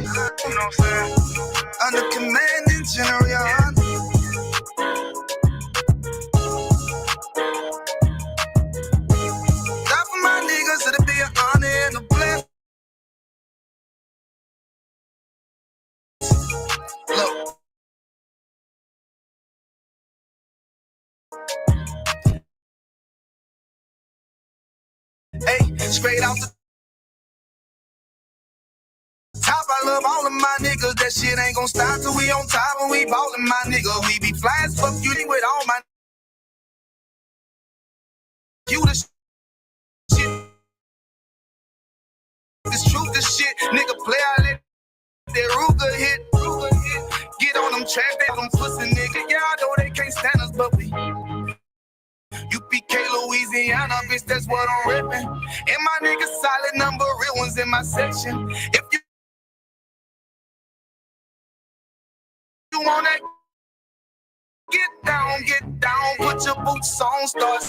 You know what I'm saying? Under commanding general, your honor. Die for my niggas, it'll be an honor and a blessing. Look. Hey, straight out the top, I love all of my niggas. That shit ain't gon' stop till we on top and we ballin', my nigga. We be fly as fuck, you with all my. You the shit. This truth, this shit. Nigga play, I let that Ruger hit. Get on them tracks, they them pussy nigga. Yeah, I know they can't stand us, but we. UPK, Louisiana, bitch, that's what I'm rippin'. And my niggas solid number, real ones in my section. If you want that, get down, put your boots on, start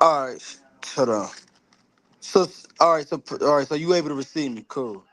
All right, hold on. So all right, so you able to receive me? Cool.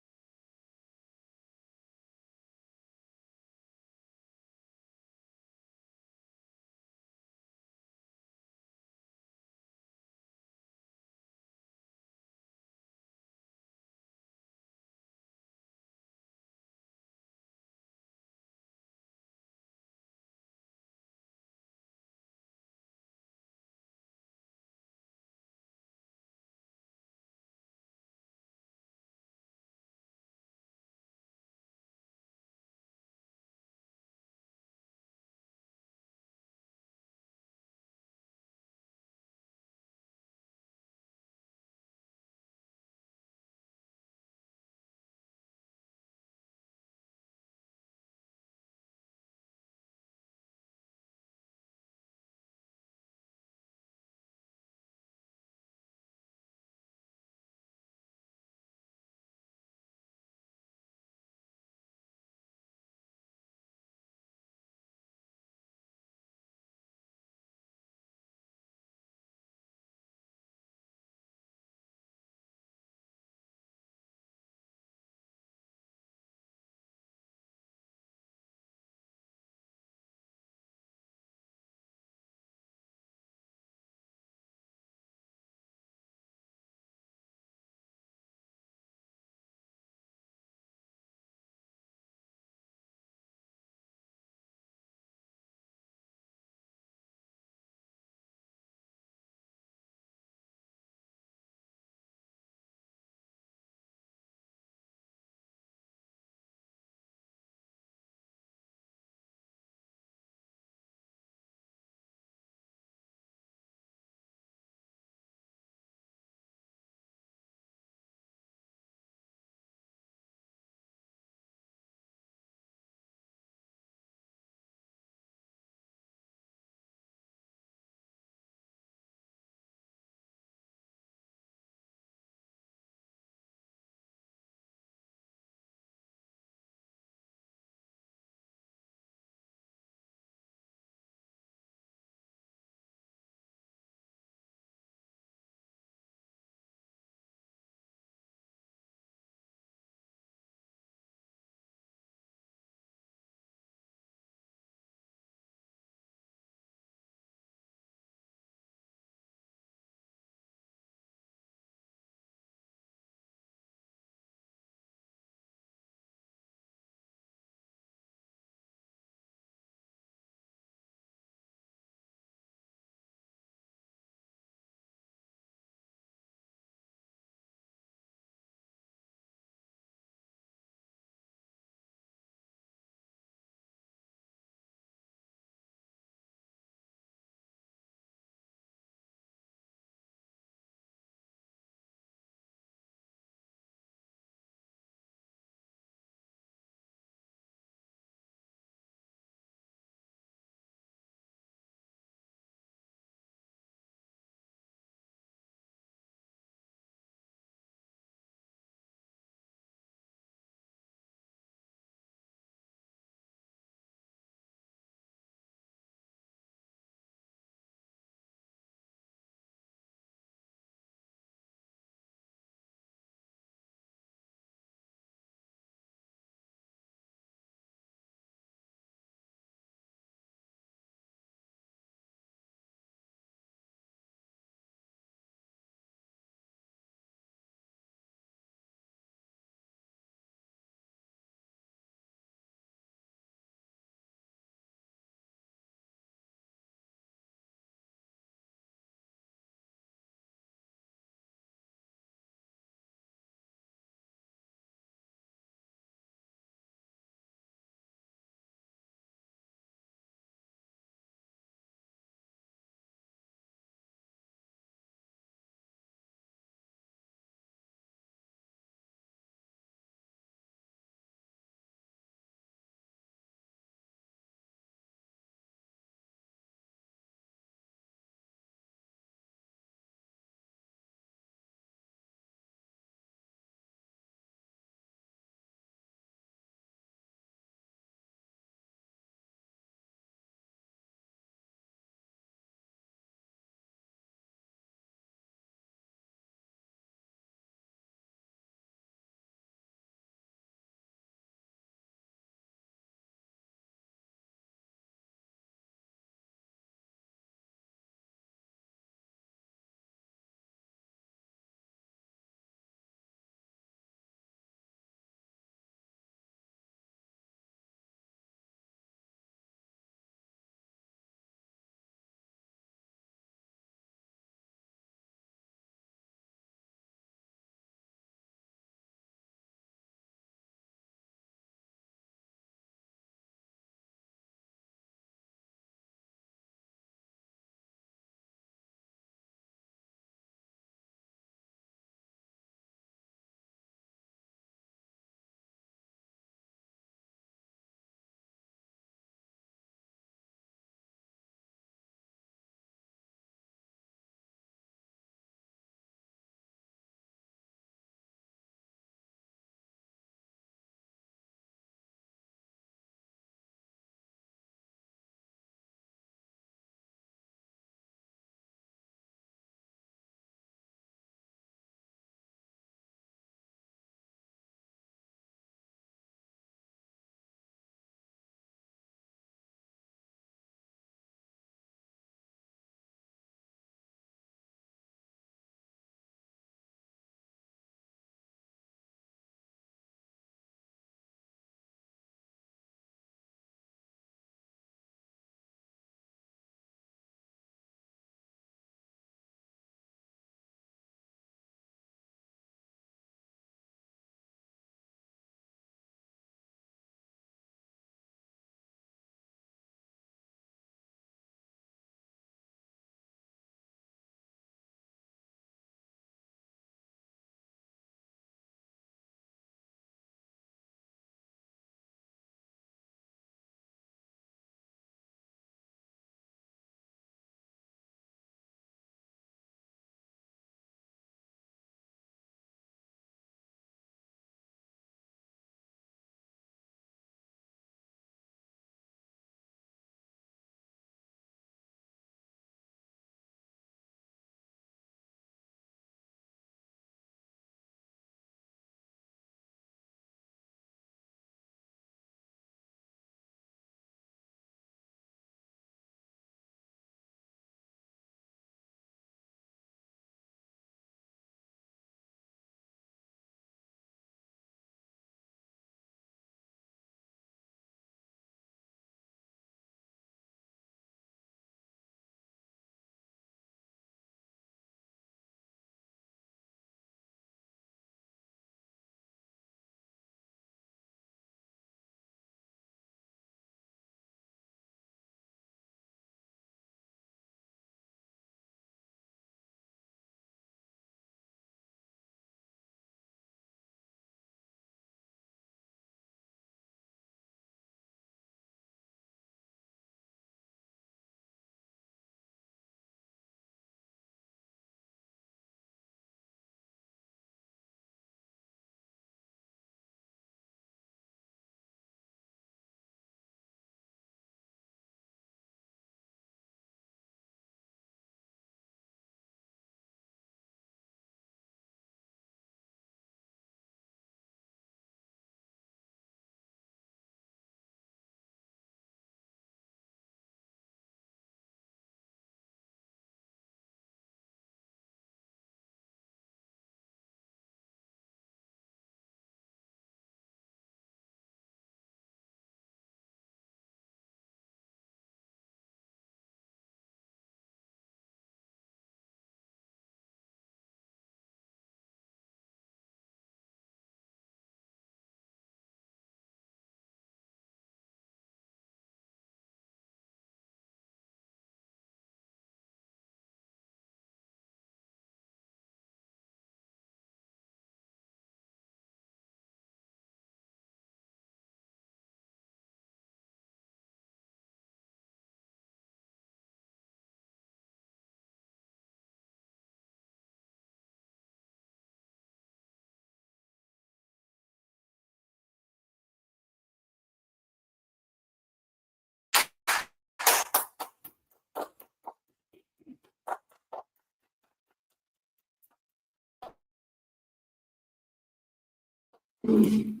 Learn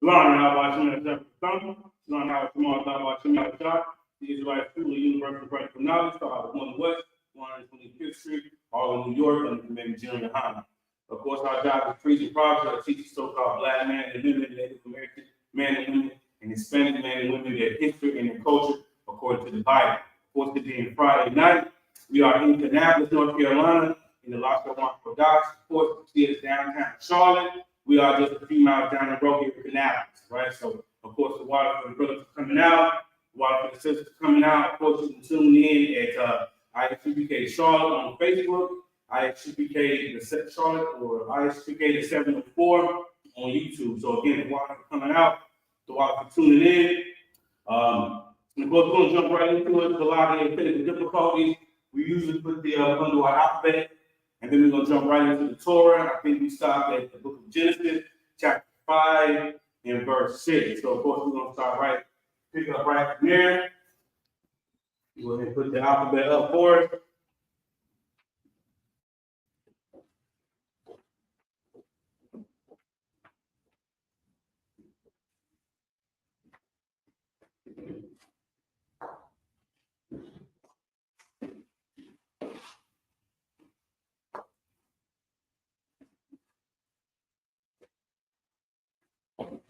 how about learn how tomorrow about shot. The Israelite School of Universal Practical Knowledge, started one West, 125th Street, all in New York, and maybe junior high. Of course, our job is preaching projects that teach so-called Black men and women, Native American men and women, and Hispanic men and women their history and their culture according to the Bible. Of course, it being Friday night, we are in Annapolis, North Carolina, in the Lashawan Qadash. Of course, see us downtown Charlotte. We are just a few miles down the road here in Annapolis, right? So, of course, the water for the brothers coming out, water for the sisters coming out. Of course, you can tune in at Isupk Charlotte on Facebook, Isupk the Charlotte, or Isupk the 704 on YouTube. So again, the water for coming out, the water for tuning in. And of course, we're going to jump right into it. A lot of technical difficulties. We usually put the under our alphabet, and then we're going to jump right into the Torah. I think we stopped at the book of Genesis, chapter 5, and verse 6. So, of course, we're going to start right, pick up right from there. Go ahead and put the alphabet up for us.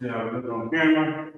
Yeah, look on camera.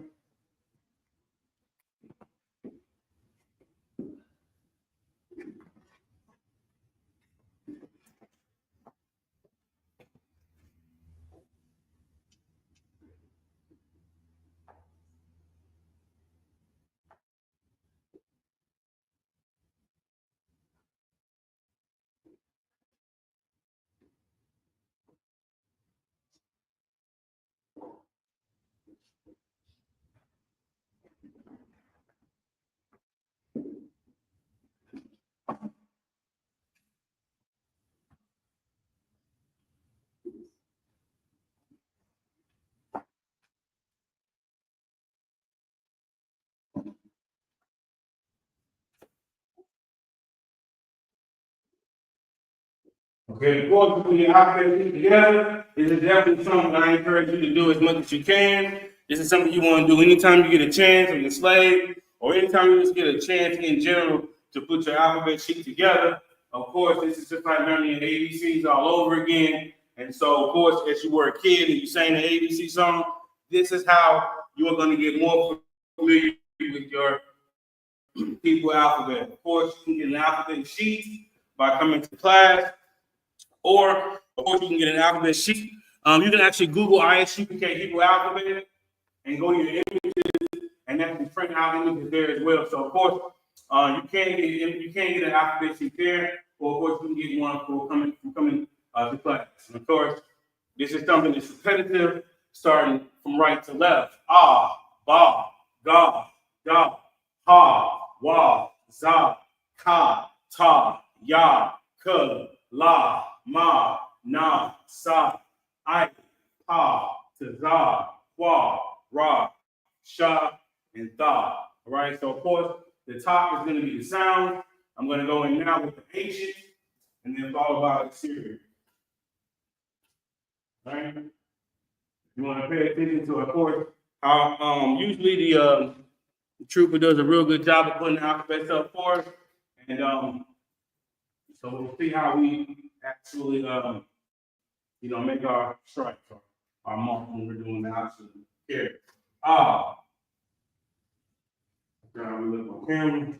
Okay, before you put your alphabet together, this is definitely something I encourage you to do as much as you can. This is something you want to do anytime you get a chance on your slave, or anytime you just get a chance in general to put your alphabet sheet together. Of course, this is just like learning ABCs all over again. And so, of course, as you were a kid and you sang the ABC song, this is how you are going to get more familiar with your Hebrew alphabet. Of course, you can get an alphabet sheet by coming to class. Or, of course, you can get an alphabet sheet. You can actually Google Isupk Hebrew alphabet and go to your images, and that can print out images there as well. So, of course, you can't get an alphabet sheet there, or of course, you can get one for coming to class. And of course, this is something that's repetitive, starting from right to left. Ah, ba, ga, da, ha, wa, za, ka, ta, ya, ka, la, ma, na, sa, I, pa, ta, wa, ra, sha, and tha. All right, so of course, the top is going to be the sound. I'm going to go in now with the ancient, and then followed by the serial. All right. You want to pay attention to, of course, how usually the trooper does a real good job of putting the alphabet up for us, and so we'll see how we actually make our strikes or our mark when we're doing the actual character. Ah, now we look on camera.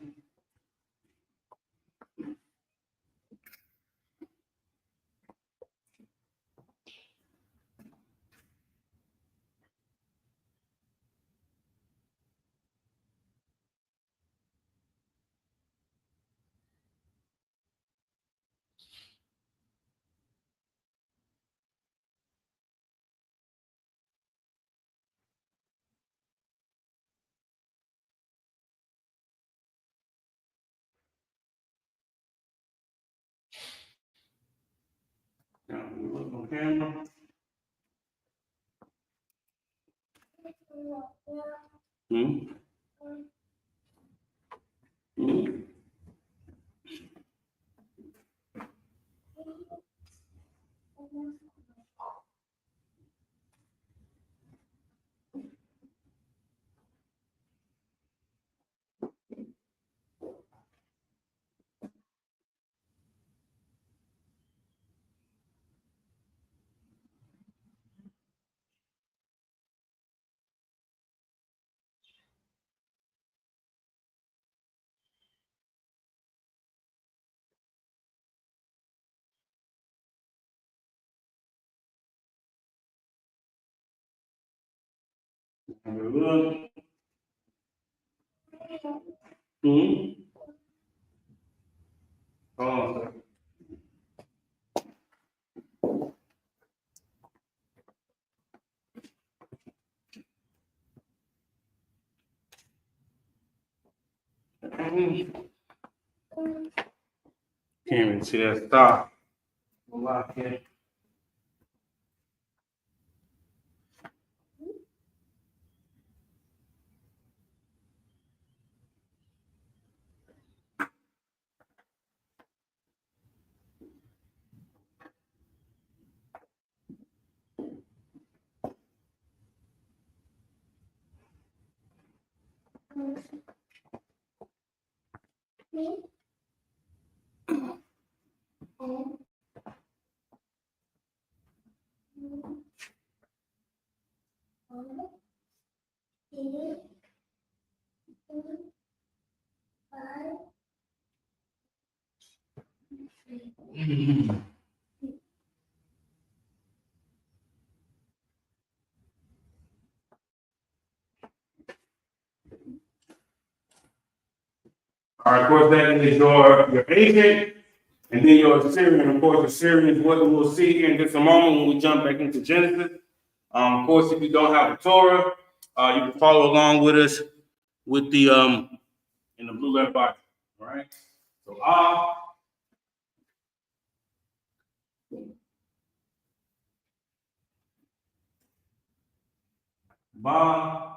Now we look on camera. Mm-hmm. Mm-hmm. Have a look. Mm-hmm. Hold on a second. Can't even see that stop. Lock in. All right, of course, that is your agent, and then your Syrian. Of course, the Syrian is what we'll see here in just a moment when we jump back into Genesis. Of course, if you don't have a Torah, you can follow along with us with the in the blue letter Bible. All right. So Ba.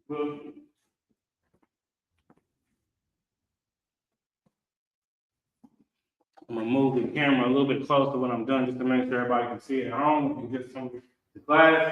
I'm gonna move the camera a little bit closer when I'm done, just to make sure everybody can see it at home. And just some the class.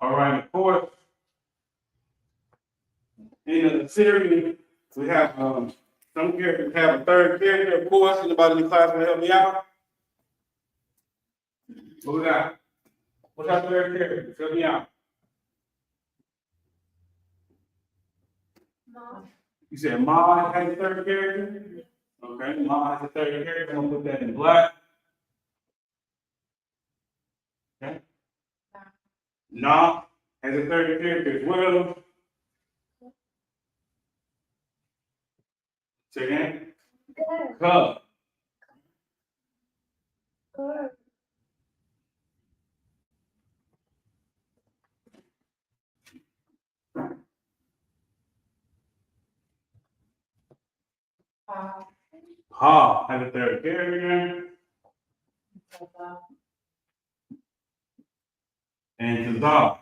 All right, of course, in the series, we have some characters have a third character, of course. Anybody in the class will help me out? What we got? What's our third character? Help me out. You said Ma has a third character? Okay, Ma has a third character. I'm gonna put that in black. Okay. Na has a third character as well. Say again. Ka. Ha has a third character. And Tazah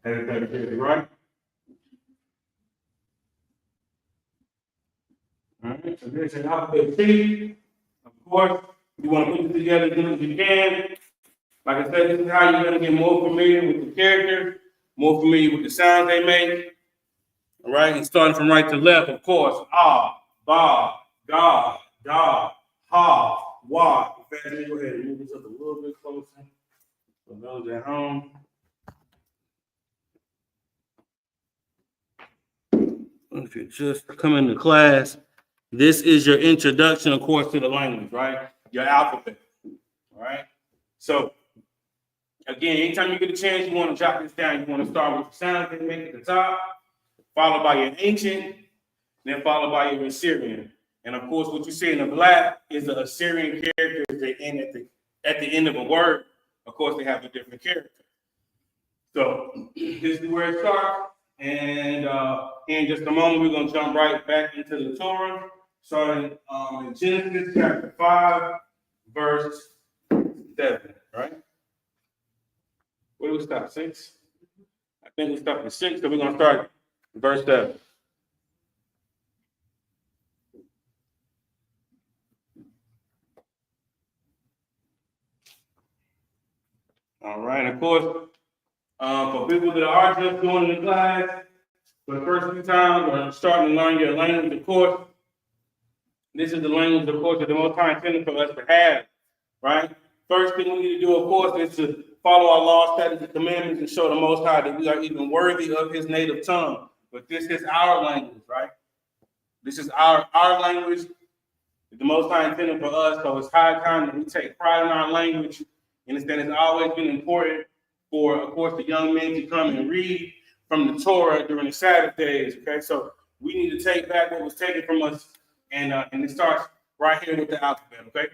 has a third character, right? All right, so there's an alphabet T. Of course, you want to put it together as good as you can. Like I said, this is how you're going to get more familiar with the characters, more familiar with the sounds they make. All right, and starting from right to left, of course, ah, ba, God, ha, wa. Go ahead and move this up a little bit closer for those at home. If you're just coming to class, this is your introduction, of course, to the language, right? Your alphabet, all right? So, again, anytime you get a chance, you want to jot this down. You want to start with the sound that make at the top, followed by your ancient, then followed by your Assyrian. And of course, what you see in the black is the Assyrian characters that end at the end of a word. Of course, they have a different character. So this is where it starts. And in just a moment, we're going to jump right back into the Torah, starting in Genesis chapter 5, verse 7, right? Where do we stop? 6? I think we stopped at 6, so we're going to start verse 7. All right, of course, for people that are just joining the class for the first few times or starting to learn your language, of course, this is the language, of course, that the Most High intended for us to have, right? First thing we need to do, of course, is to follow our laws, statutes, and commandments and show the Most High that we are even worthy of His native tongue. But this is our language, right? This is our language that the Most High intended for us. So it's high time that we take pride in our language. And it's that it's always been important for, of course, the young men to come and read from the Torah during the Sabbath days. Okay, so we need to take back what was taken from us, and it starts right here with the alphabet. Okay.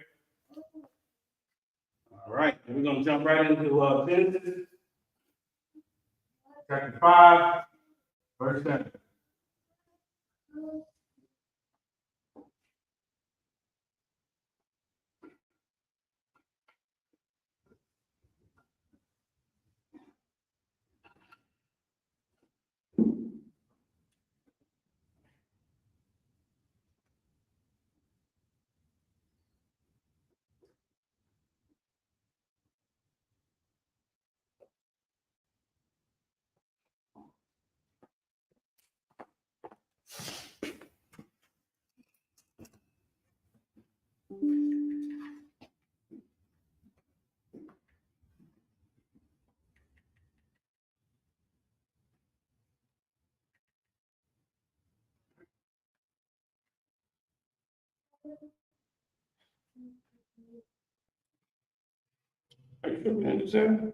All right, and we're gonna jump right into Genesis chapter 5, verse 7. Are you sure we didn't do 7?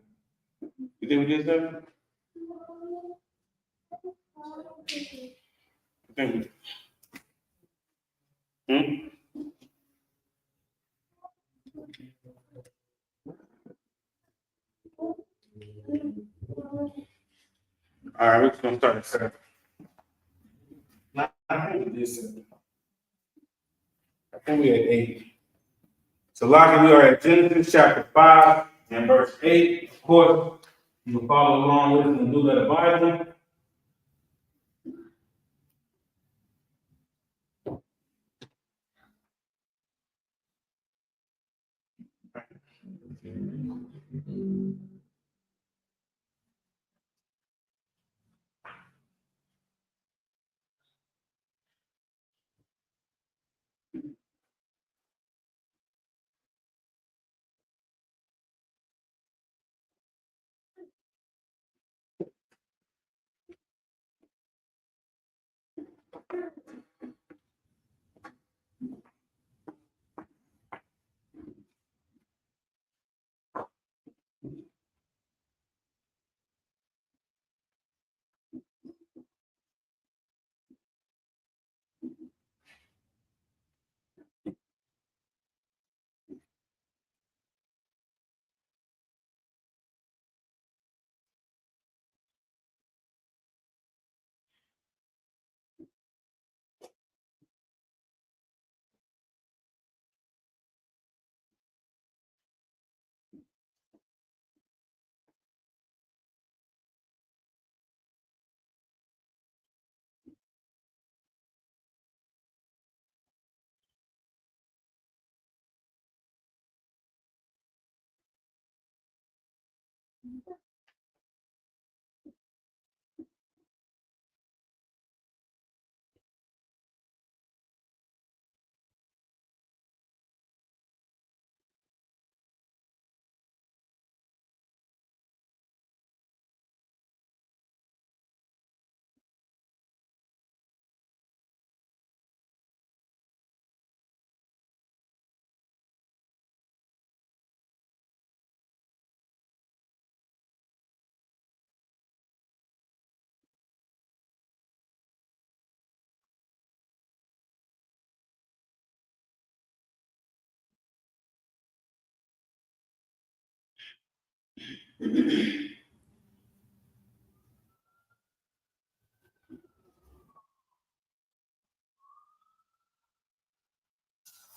You think we did 7? I think we did. All right, we're just gonna start at 7. I think we did 7. I think we had 8. So, Lockie, we are at Genesis chapter 5 and verse 8. Of course, you can follow along with us in the Blue Letter Bible.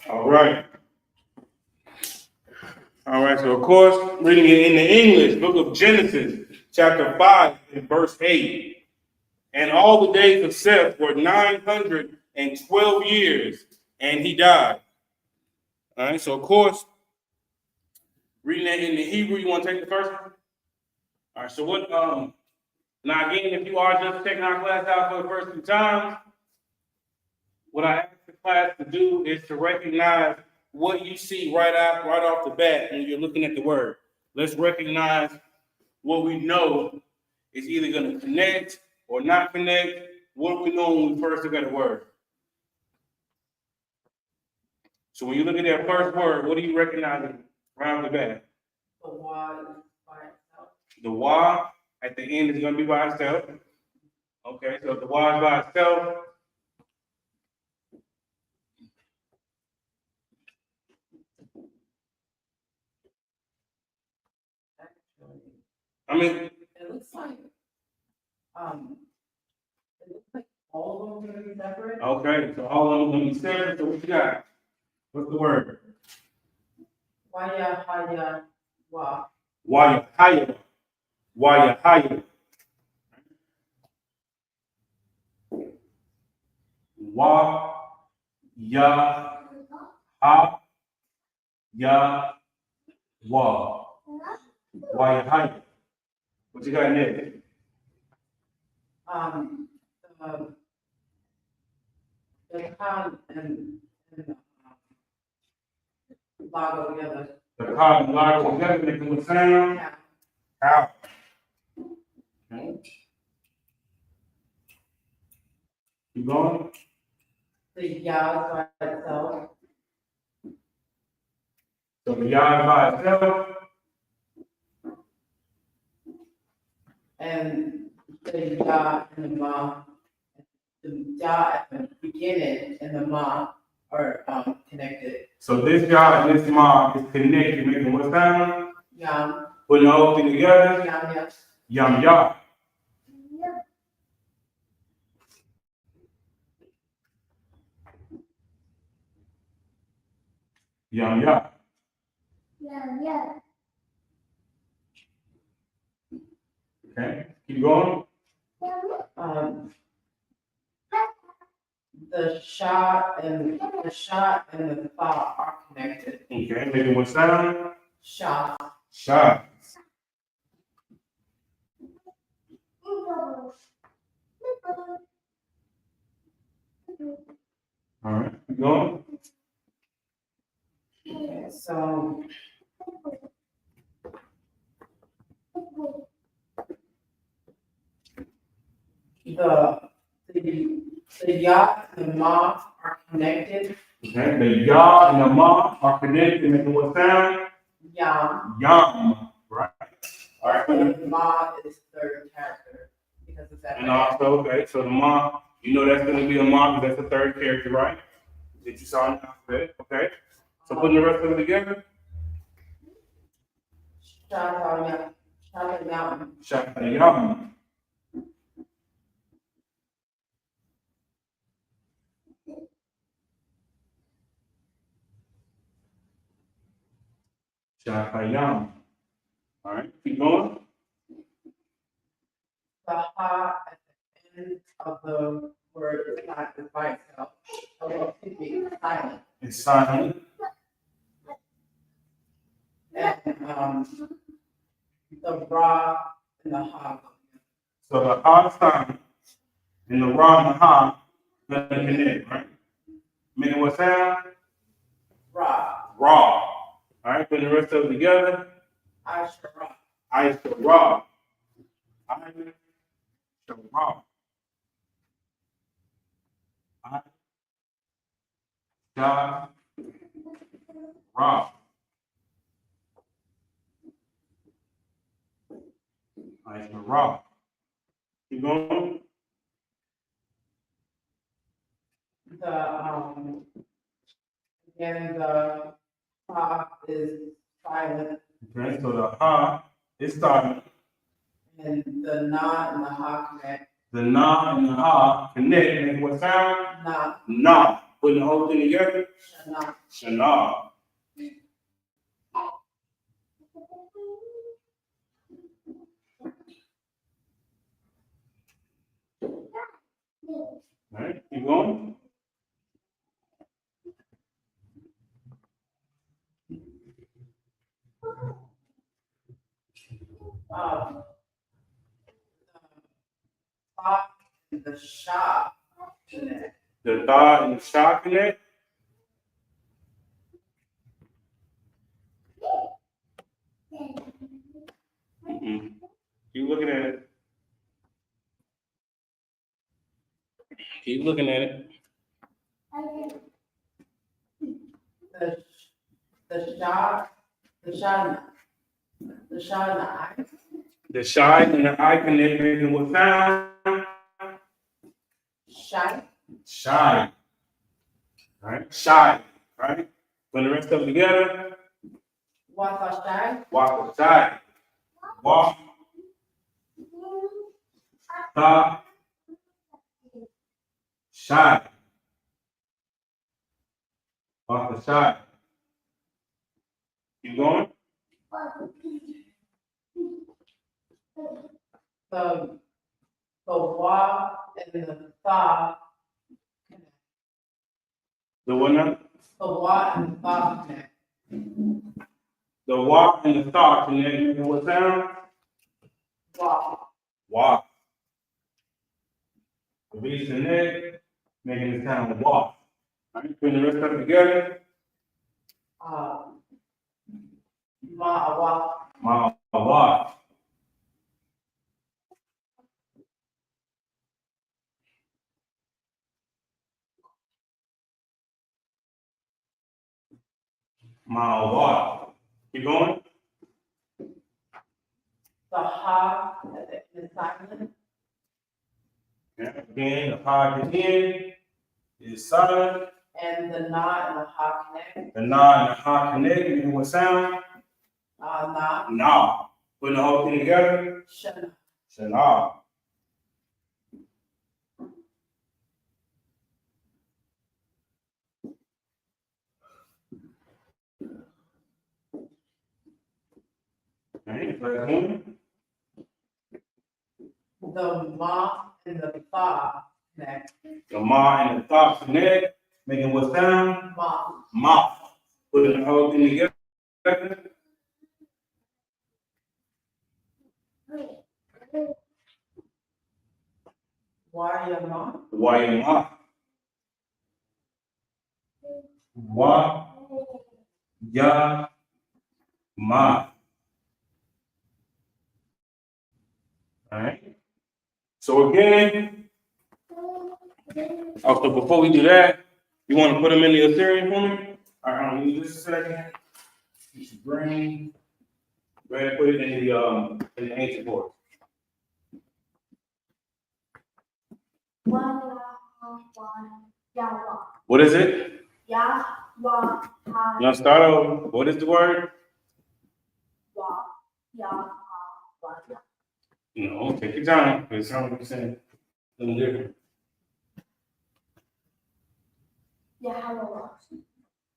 All right. All right, so of course, reading it in the English, book of Genesis, chapter 5, and verse 8. And all the days of Seth were 912 years, and he died. All right, so of course, reading that in the Hebrew, you want to take the first one? All right, so what, now again, if you are just checking our class out for the first few times, what I ask the class to do is to recognize what you see right off the bat when you're looking at the word. Let's recognize what we know is either going to connect or not connect. What do we know when we first look at a word? So when you look at that first word, what do you recognize right off the bat? The Y is by itself. The Y at the end is going to be by itself. Okay, so if the Y is by itself, Actually, I mean, it looks like all of them are separate. okay, so all of them going to be separate. So what you got? What's the word? Waya haya wa. Wayahaya. Wayahaya. Wa ya ha ya wa. Wayahaya. What you got next? The con and lago together. The cog and lago together making what sound? Yeah. How? Okay. Keep going. The ya by itself. So the yah by itself. And the ya and the ma. The ya at the beginning and the ma are connected. So this yah and this ma is connected, making what sound? Yam. Putting the whole thing together. Yam, yes. Yum yah. Yum yah. Okay, keep going. The shot and the fa are connected. Okay, making what sound? Shot. Shot. All right, keep going. Okay, so the ya and the ma are connected. Okay, the yah and the ma are connected, making what sound? Yam. Yum. Right. All right. And the ma is third character because it's that. And also, okay, so the ma, you know that's going to be a ma because that's the third character, right? That you saw in the alphabet. Okay. So putting the rest of it together. Shot yam. Shakayam. Shakayam. All right, keep going. The ha at the end of the word is not by itself. Although it could be silent. It's silent. And the ra and the ha. So the ha is silent, and the ra and the ha going to connect, right? Making what sound? Ra. Ra. All right, putting the rest of it together. Ashra. I shall ra. I shall ra. I shall ra. I shall ra. Keep going. Again, the ha is silent. Okay, so the ha It's starting. And the na and the ha connect. The na and the ha connect. Make what sound? Na. Na. Putting the whole thing together. Shana. Shana. All right, keep going. The sha connect. The tha and the sha connect. Keep looking at it. Keep looking at it. The sha, the shana, the shana. The shy and the I connect, making what sound? Shy. Shy. All right, shy. All right. Put the rest of it together. Waka shy. Walk shy. Walk. Stop. Shy. Walk shy. You going? The wa and the tha connect. The what now? The wa and the tha connect. The walk and the thought connect, making what sound? Wa. Walk. Release the neck, making the sound walk. All right, putting the rest of it together. Ma. Walk. Walk. Keep going. The ha at the silent. Yeah. Again, the ha at the end is silent. And the na and the ha connect. The na and the ha connect, making what sound? Na. Na. Putting the whole thing together. Shana. Shana. Right, last one. The ma and the tha connect. The ma and the tha connect, making what sound? Ma. Ma. Putting the whole thing together. Wayama. Wayama. Wa. Ya. Ma. All right. So again, also before we do that, you want to put them in the Assyrian for me? All right, hold on, just a second. You should bring. Go ahead and put it in the ancient force. What is it? Now start over. What is the word? No, take your time. It sounds like you're saying something different.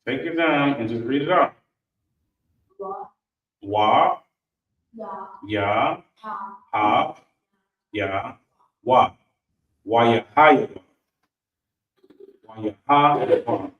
Take your time and just read it out. Wa, ya, ha, ya, wa. Wa ya ha ya wa. Wa ya ha ya wa.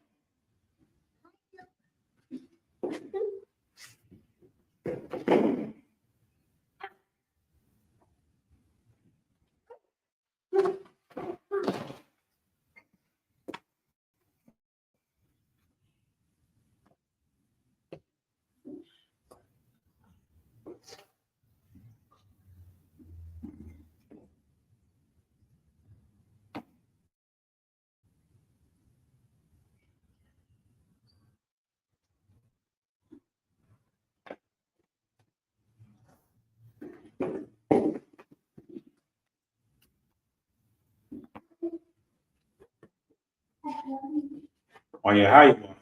Wa ya ha ya wa.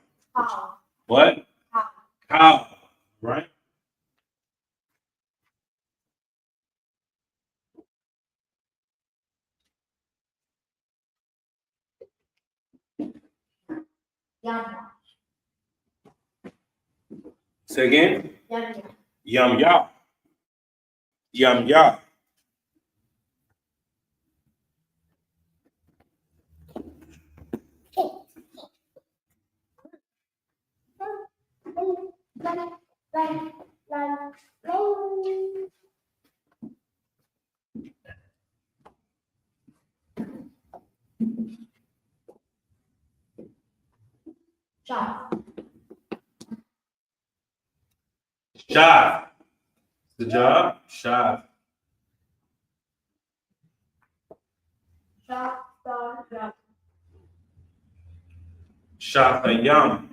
What? Cow. Right? Say again. Yum ya. Yum ya. Shav. The job. Shav. Shatayam.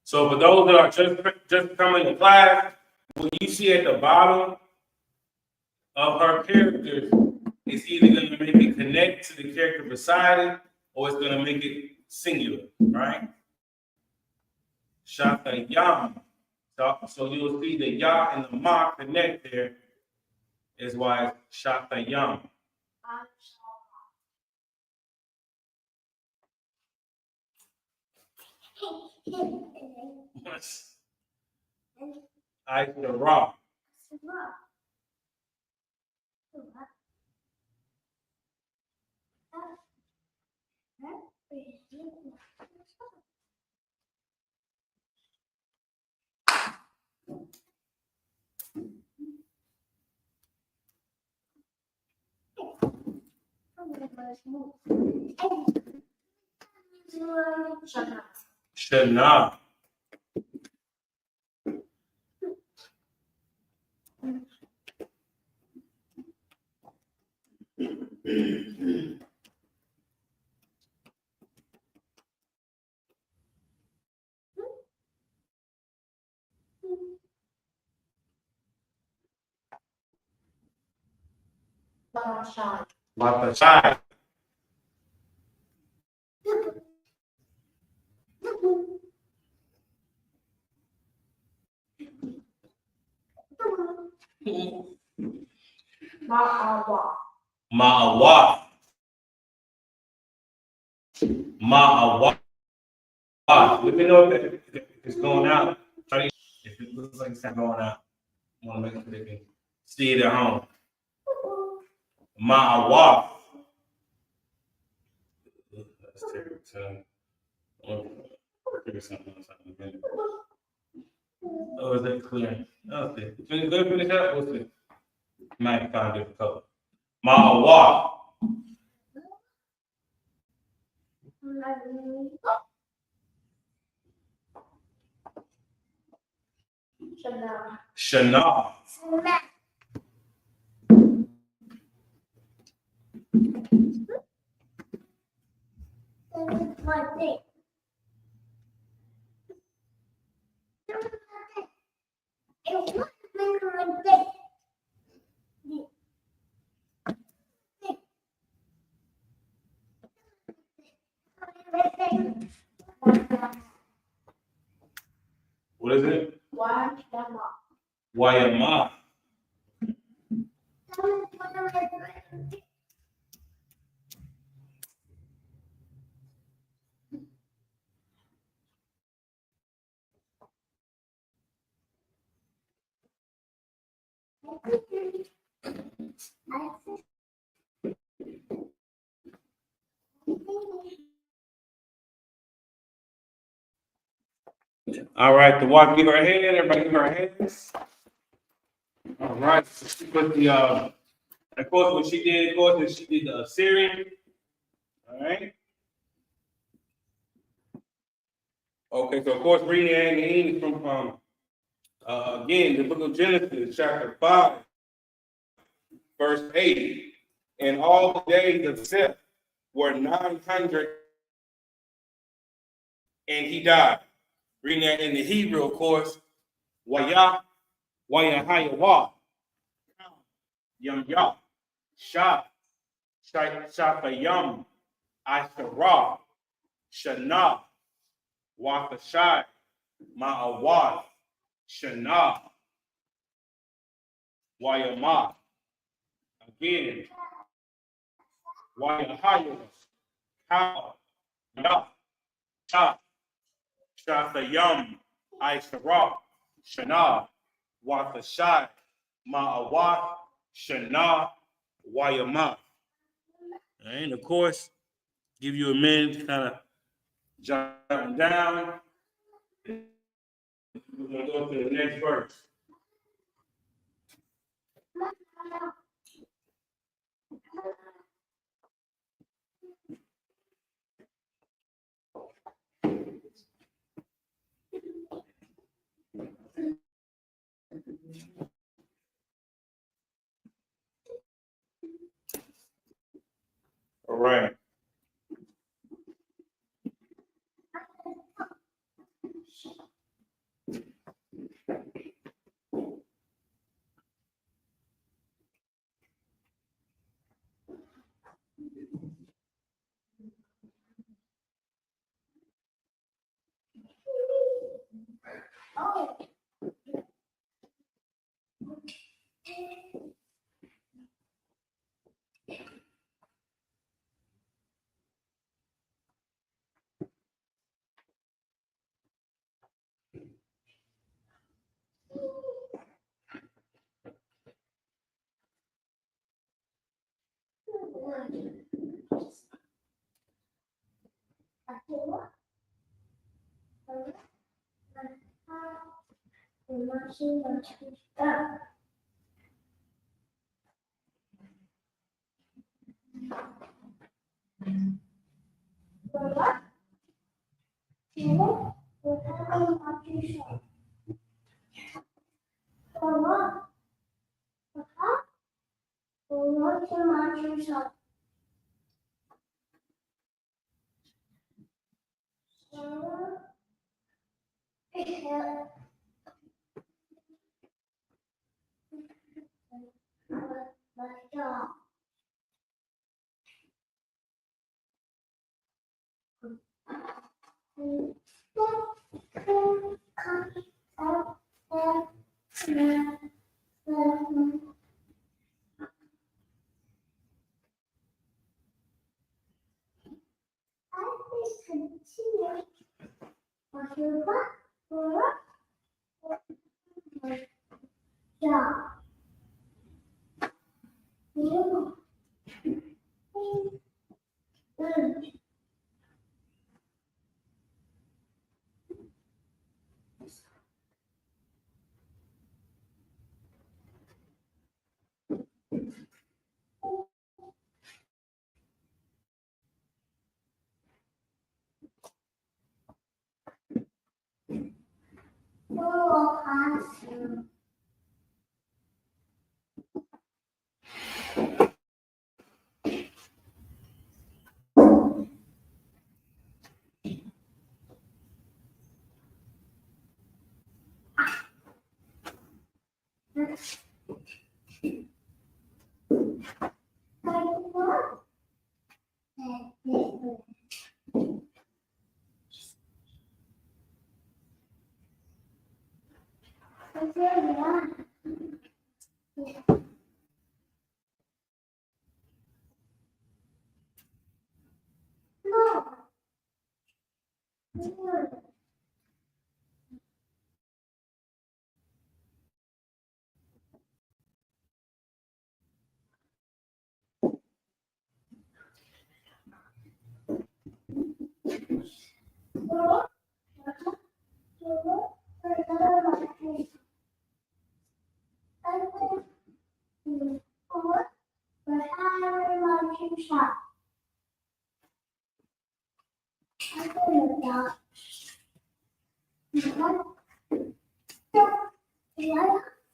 So for those that are just coming to class, what you see at the bottom of her characters is either going to make it connect to the character beside it, or it's going to make it singular, right? Shatayam. So you'll see the ya and the ma connect there, is why it's Shatayam. I the raw. Shana. Latashai. Ma'awa. Ma'awa. Let me know if it's going out. If it looks like it's not going out, I want to make sure they can see it at home. Ma'awa. That's terrible. Figure something else out. Oh, is that clear? Okay. Finish up. We'll see. Might find a different color. Ma'awa. Shana. What is it? Wayama. All right, the walk, give her a hand. Everybody give her a hand. All right, so she put the, of course, what she did, of course, is she did the Assyrian. All right. Okay, so of course, reading and from, again, the book of Genesis, chapter 5, verse 8. And all the days of Seth were 900, and he died. Reading that in the Hebrew, of course, Waya, Waya, Yum Yah, Shah, Shafayam, Asherah, Shana, Wakashai, Ma'awad, Shana, Wayama. Again, Wayahaya, Cow, Ya, Cha, Shathayam, Aishara, Shana, Wathashai, Ma'awat, Shana, Wayama. And of course, give you a minute to kind of jot them down. We're going to go to the next verse. All right.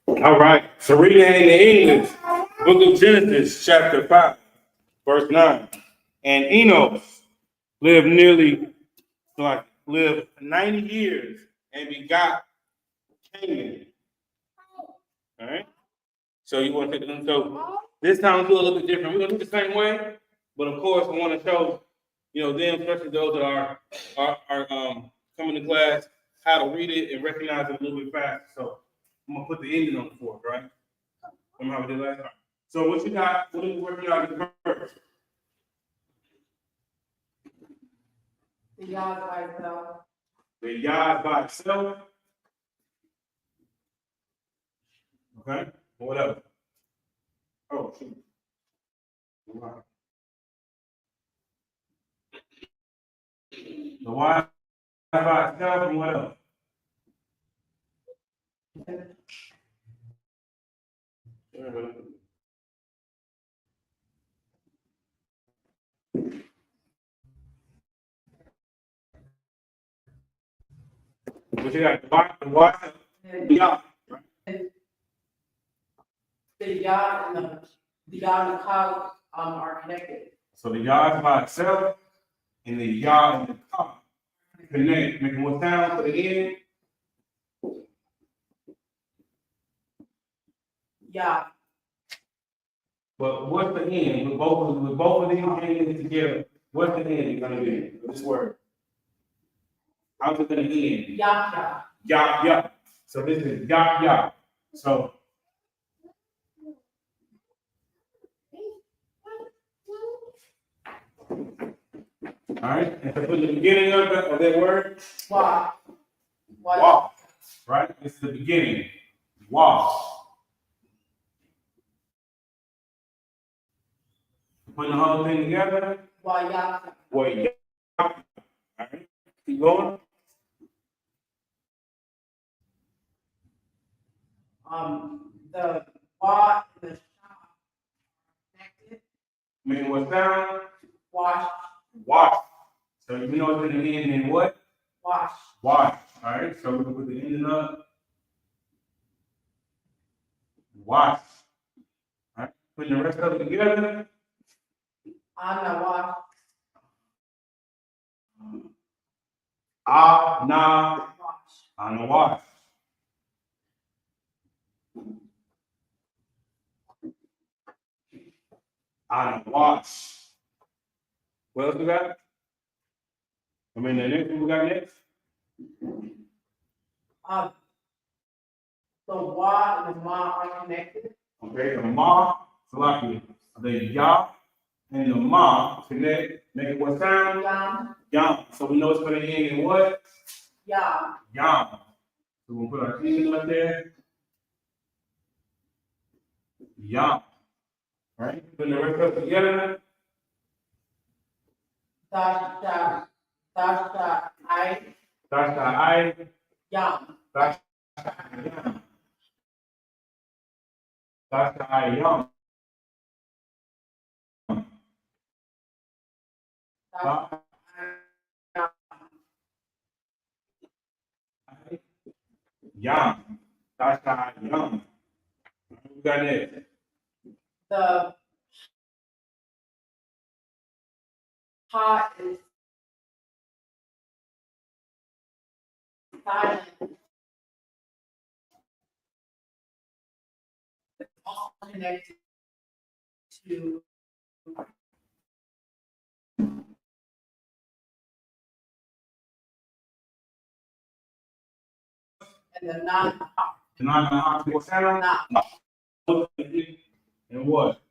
All right. So reading in the English, Book of Genesis, chapter 5, verse 9. And Enos lived 90 years and begot Canaan. All right. So you want to take them. So this time we'll do a little bit different. We're gonna do the same way, but of course I want to show, them, especially those that are coming to class, how to read it and recognize it a little bit faster. So I'm gonna put the ending on the fork, right? Remember how we did last time. So what you got? What are we working on first? The yod by itself. The yod by itself. Okay. What else? Oh, shoot. Wow. The Y by itself and what else? What you got? The Y, the yod. The yod and the yod and the cog are connected. So the yod by itself and the yod and the cog connect, making what sound for the end? Yod. But what's the end? With both of these endings together, what's the end gonna be of this word? How's it gonna end? Yod, yod. Yah, yah. So this is yah, yah. So all right, and to put the beginning of that word, Why? wash, right? It's the beginning. Wash. Putting the whole thing together. Why yod? Well, yeah. All right, keep going. The wad and the shop connected. Making what sound? Wash, Wash. So you know it's gonna end in what? wash. Wash. All right, so we can put the ending up. Wash. All right, putting the rest of it together. Anna wash. Ah, nah, Wash. on the wash. On the wash. What else we got? I mean, the next one we got next? The wad and the ma are connected. Okay, the ma, Salaki, the ya and the ma connect, make it what sound? Yam, Yam. So we know it's gonna end in what? yam. Yam. So we'll put our teeth right there. Yam. Right? Putting the rest of it together. Dasha, I, That's the I. yam. That's yam. That's the I yam. Dasha, yam. Yam. That's the I yam. We got it. The pot is silent. It's all connected to and the non-pot. Not what sound? Not. And what?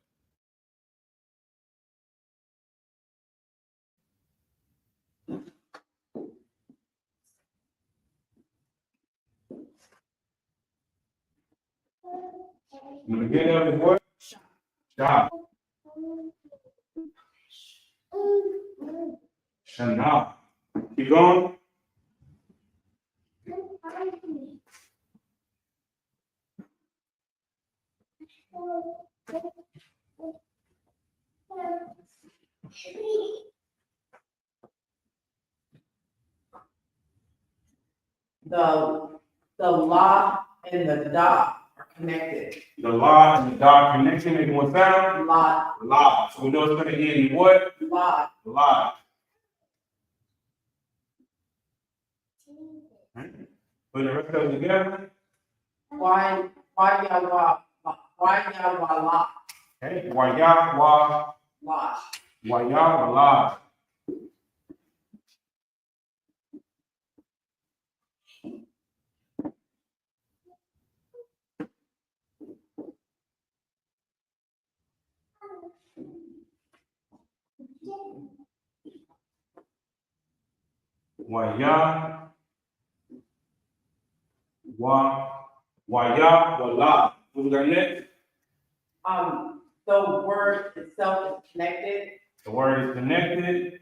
In the beginning of his what? Shah. Shana. Keep going. The la and the da are connected. The la and the dot connection making what sound? La, La. So we know it's going to end in what? la. La. Right? Put the rest of it together. Why ya la. Okay. Waya wa. La. Waya wa la. Waya, waya, wala. What we got next? The word itself is connected. The word is connected.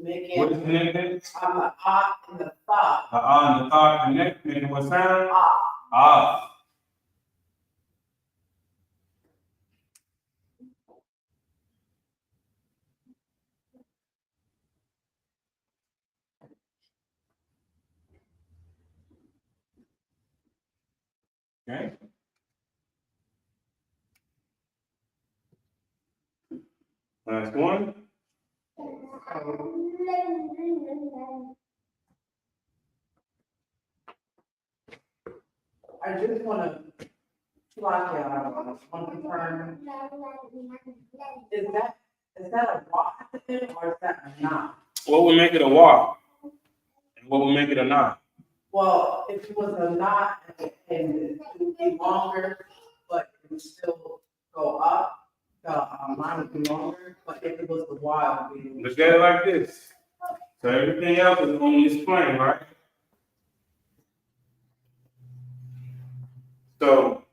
Make What is it, connected? the ah and the fa. The ah and the tha connect, making what sound? Ah. Ah. Okay. Last one. I just want to like want to confirm. Is that a wa at the end or is that a not? What would make it a wa? And what would make it a na? Well, if it was a not at the end, it would be longer, but it would still go up. The line would be longer, but if it was the wa, it would be. Look at it like this. So everything else is on this plane, right? So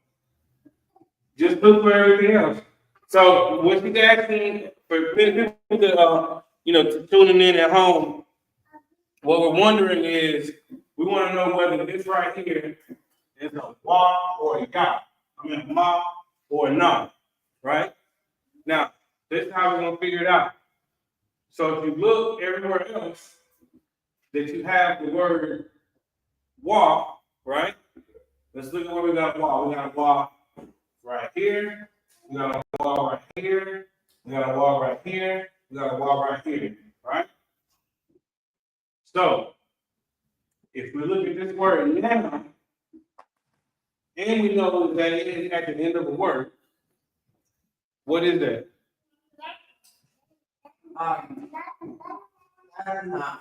just look for everything else. So what she's asking for people to tuning in at home, what we're wondering is we want to know whether this right here is a wa or a ya. I mean a ma or a na, right? Now, this is how we're gonna figure it out. So if you look everywhere else that you have the word wa, right? Let's look at where we got wa. We got wa right here. We got a wall right here. We got a wall right here. We got a wall right here, right? So, if we look at this word now, and we know that it is at the end of a word, what is that?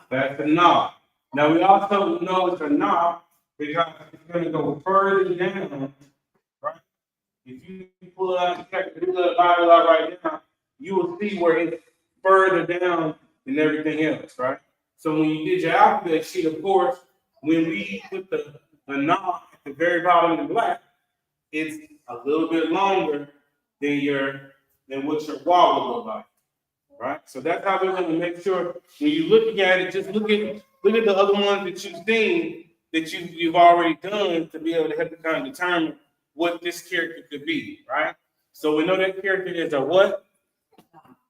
That's a na. Now, we also know it's a na because it's going to go further down, right? If you pull out the Bible out right now, you will see where it's further down than everything else, right? So when you did your alphabet sheet, of course, when we put the na at the very bottom in black, it's a little bit longer than what your wa would look like, right? So that's how we're going to make sure when you're looking at it, just look at the other ones that you've seen that you've already done to be able to help you kind of determine what this character could be, right? So we know that character is a what?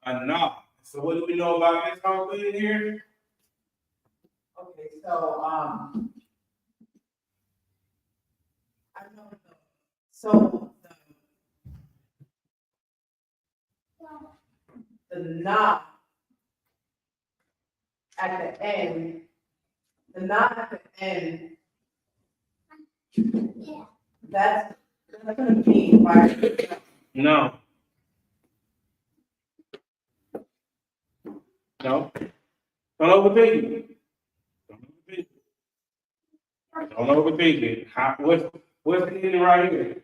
A na. So what do we know about this whole thing here? Okay, so I know the not at the end, the not at the end, that's gonna be right. No. No. Don't overthink it. Don't overthink it. What's the ending right here?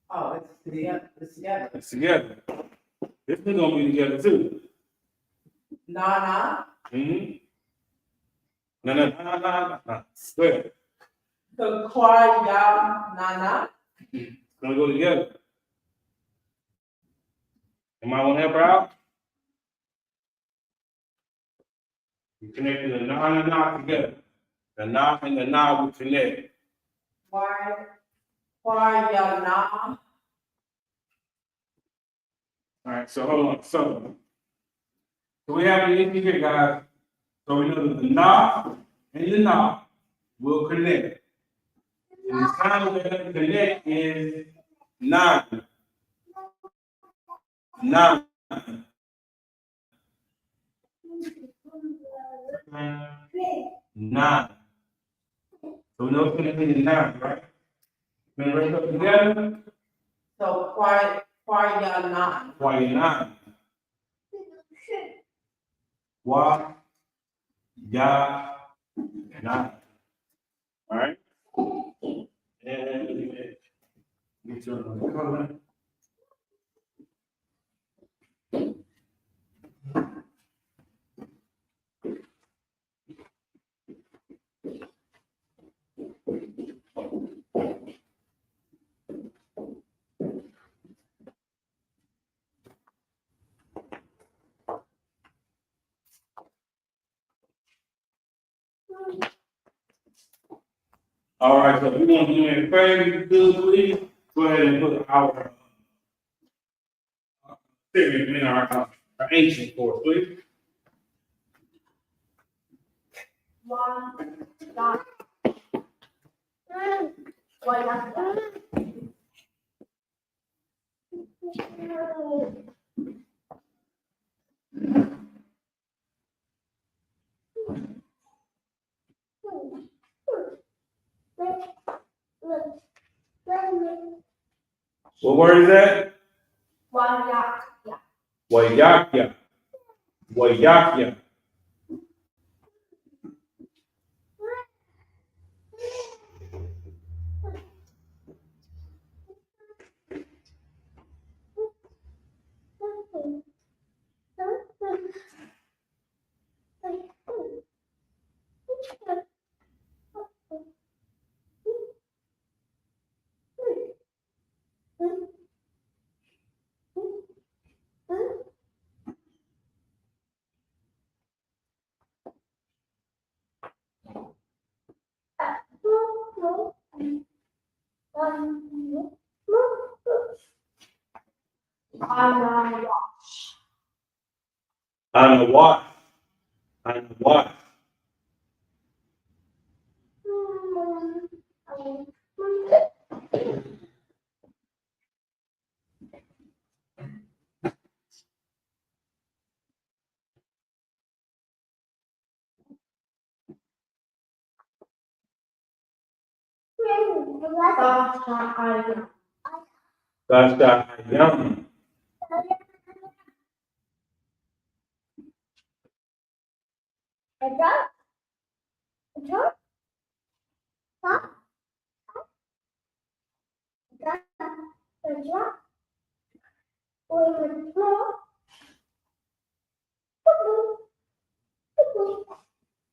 Oh, it's together, it's together. It's together. This is gonna be together too. Na. Mm-hmm. No. Go ahead. The kwa ya na. It's gonna go together. Anybody want to help her out? You connect the na together. The na and the na will connect. Kwa ya na. All right, so hold on. So we have an issue here, guys. So we know that the na and the na will connect. And the sound we're going to connect is nine. Nine. Nine. So we know it's going to be nine, right? We're going to write up together. So kwa ya na. Why nine? Why? Ya. Nine. All right? And get your color. All right, so if you want to do me a favor, you do, please go ahead and put our statement in our ancient course, please. What word is that? Wayakya. Wayakya. On the what? On the what? That's that young.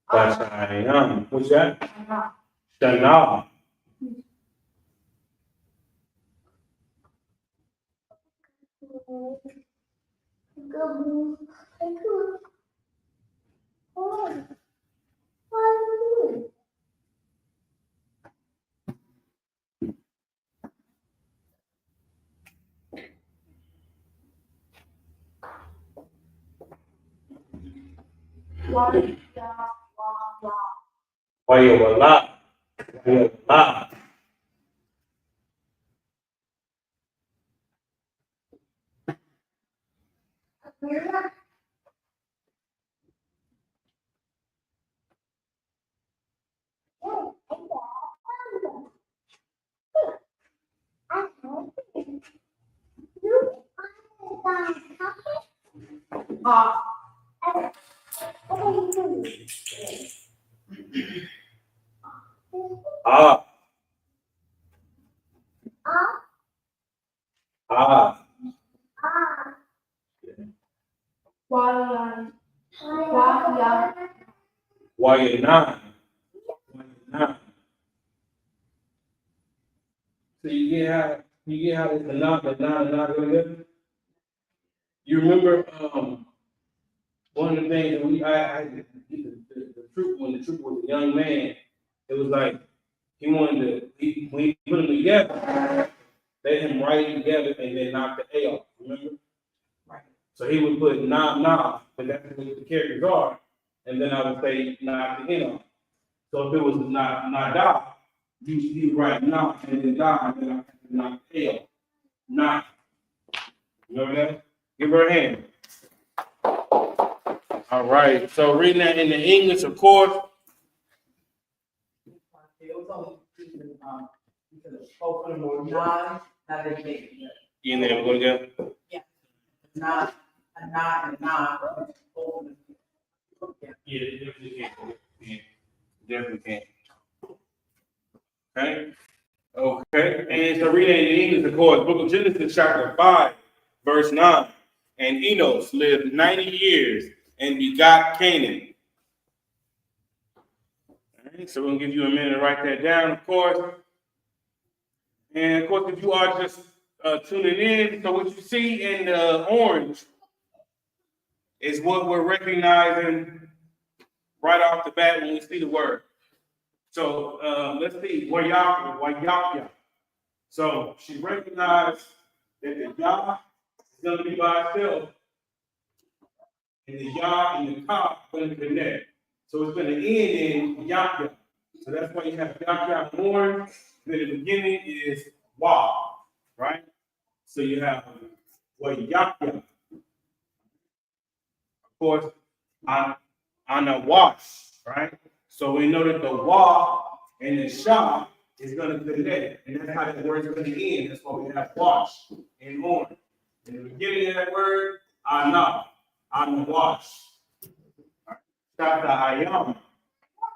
That's that young. What's that? Shana. Wayawala. Wayawala. Ah. Ah. Wayana. Wayana. So you get how it's not really good. You remember one of the things that I the troop when the troop was a young man, it was like he wanted to when he put them together, let him write it together and then knock the A off. Remember? Right. So he would put nah, but that's what the characters are, and then I would say knock the N off. So if it was not da, you would write nah and then da and then I have to knock the A off. Nah. Remember that? Give her a hand. All right. So reading that in the English, of course. It was only because both of them were nine, now they make it. You in there? We're gonna go. Yeah. Nine, a nine, and nine, both of them. Yeah, definitely can. Yeah, definitely can. Okay. Okay. And so reading in English, of course, Book of Genesis, chapter 5, verse 9. And Enos lived 90 years and begot Canaan. All right, so we're gonna give you a minute to write that down, of course. And of course, if you are just tuning in, so what you see in the orange is what we're recognizing right off the bat when we see the word. So let's see, Wayakya. So she recognized that the Yah is going to be by itself, and the Yah and the Ka are going to connect. So it's going to end in Yakya. So that's why you have Yakya more. Then the beginning is Wa, right? So you have Wayakya. Of course, on a wash, right? So we know that the Wa and the Sha is going to connect, and that's how that word is going to end. That's why we have wash and mourn. In the beginning of that word, Ana, wash. Shata Ayam.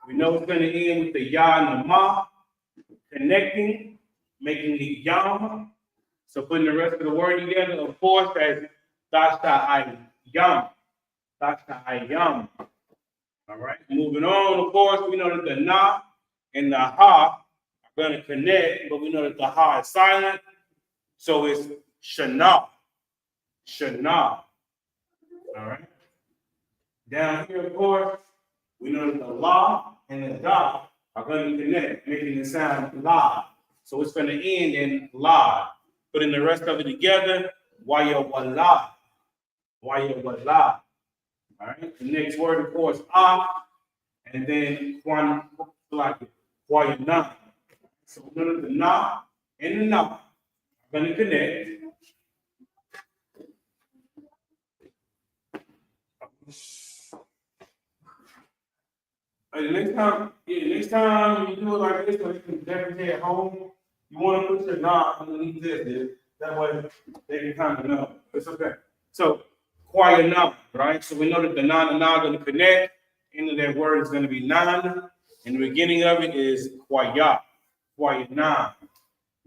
We know it's going to end with the Ya and the Ma, connecting, making the Yam. So putting the rest of the word together, of course, that's Dashta Ayam. Dashta Ayam. All right, moving on, of course, we know that the Na and the Ha are going to connect, but we know that the Ha is silent. So it's Shana. Shana. All right. Down here, of course, we know that the La and the Da are going to connect, making the sound La. So it's going to end in La. Putting the rest of it together, Waya Wala. Waya Wala. All right. The next word, of course, Ah. And then Kwan like Kwayana. So we know that the Na and the Na are going to connect. Next time you do it like this, so you can definitely at home, you want to put your knot underneath this. That way they can kind of know. It's okay. So quiet knot, right? So we know that the non and na are going to connect. End of that word is going to be non. And the beginning of it is quiet. Quiet non.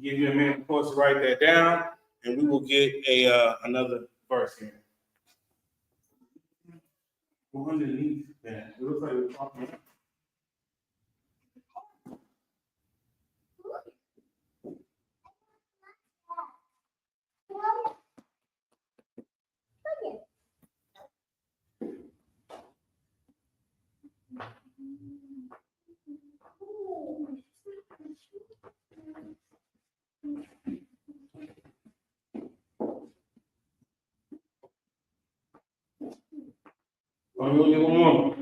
Give you a minute, of course, to write that down, and we will get another verse here. Underneath that, it looks like we're talking. One more.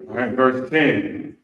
All right, verse 10.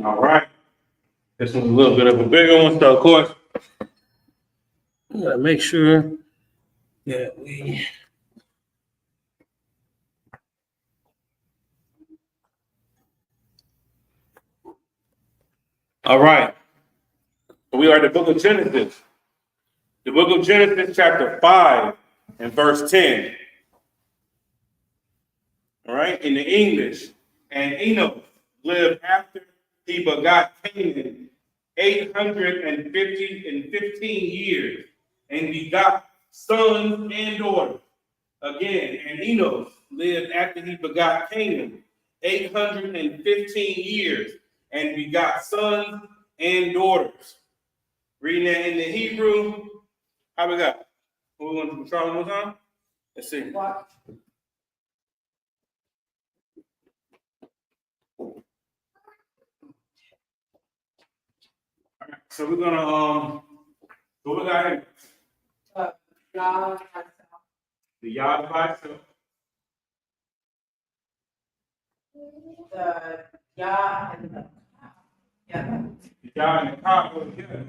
All right. This one's a little bit of a bigger one, so of course, we gotta make sure that we. All right. We are in the book of Genesis. The book of Genesis, chapter 5 and verse 10. All right, in the English. And Enoch lived after he begot Canaan 815 years and begot sons and daughters. Again, and Enoch lived after he begot Canaan 815 years and begot sons and daughters. Reading that in the Hebrew, how we got? We want to try one more time? Let's see. What? So we're gonna what we got here? God, The Yod by itself. the Yah and the yeah. The Yod and the Ka go together.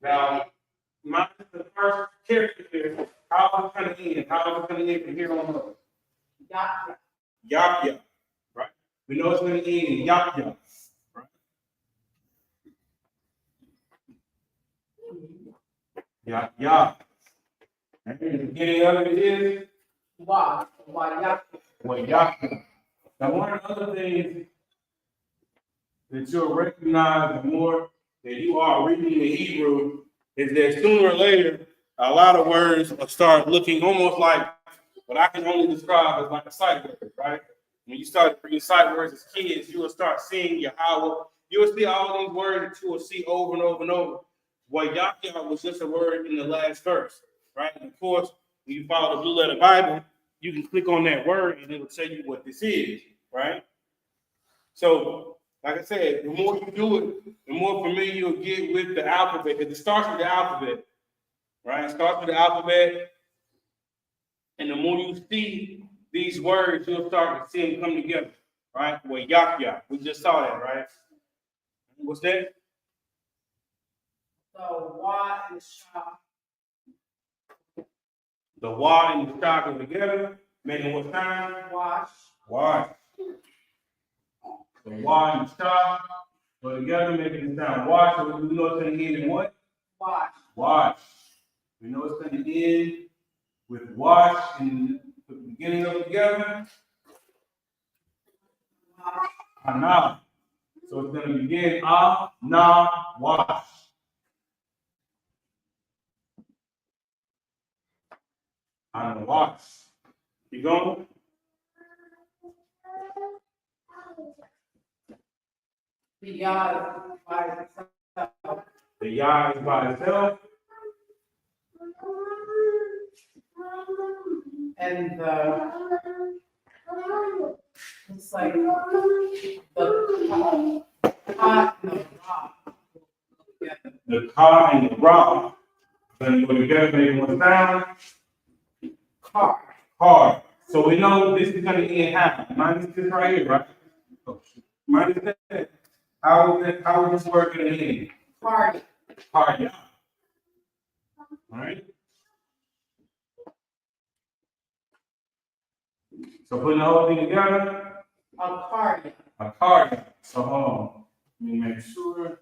Now, mine is the first character here. How is it coming in? How is it coming in from here on up? Yah. Yah, right? We know it's going to end in Yah, right? Yah. And the beginning of it is Why Yah? Yah. Now, one of the other things that you'll recognize the more that you are reading the Hebrew is that sooner or later, a lot of words will start looking almost like what I can only describe as like a sight word, right? When you start reading sight words as kids, you will start seeing Yahweh. You will see all these words that you will see over and over and over. Well, Yahweh was just a word in the last verse, right? And of course, when you follow the Blue Letter Bible, you can click on that word and it will tell you what this is, right? So, like I said, the more you do it, the more familiar you'll get with the alphabet. Because it starts with the alphabet, right? It starts with the alphabet. And the more you see these words, you'll start to see them come together, right? Well, Yah. We just saw that, right? What's that? The Wa and the Shah. The Wa and the Shah go together, making what sound? Wash. Wash. The Wa and the Shah go together, making the sound wash. So we know it's going to end in what? Wash. Wash. We know it's going to end with wash and the beginning of it together. Ana. So it's going to begin na, wash. Ana, wash. You going? The Yah by itself. The Yah is by itself. And it's like the Ka and the Ra. The Ka and the Ra. Then go together, making one sound. Car. Car. So we know this is going to end how? Minus this right here, right? Minus that. How is this word going to end? Party. Party. All right. So putting the whole thing together. A party. A card. So hold on. Let me make sure.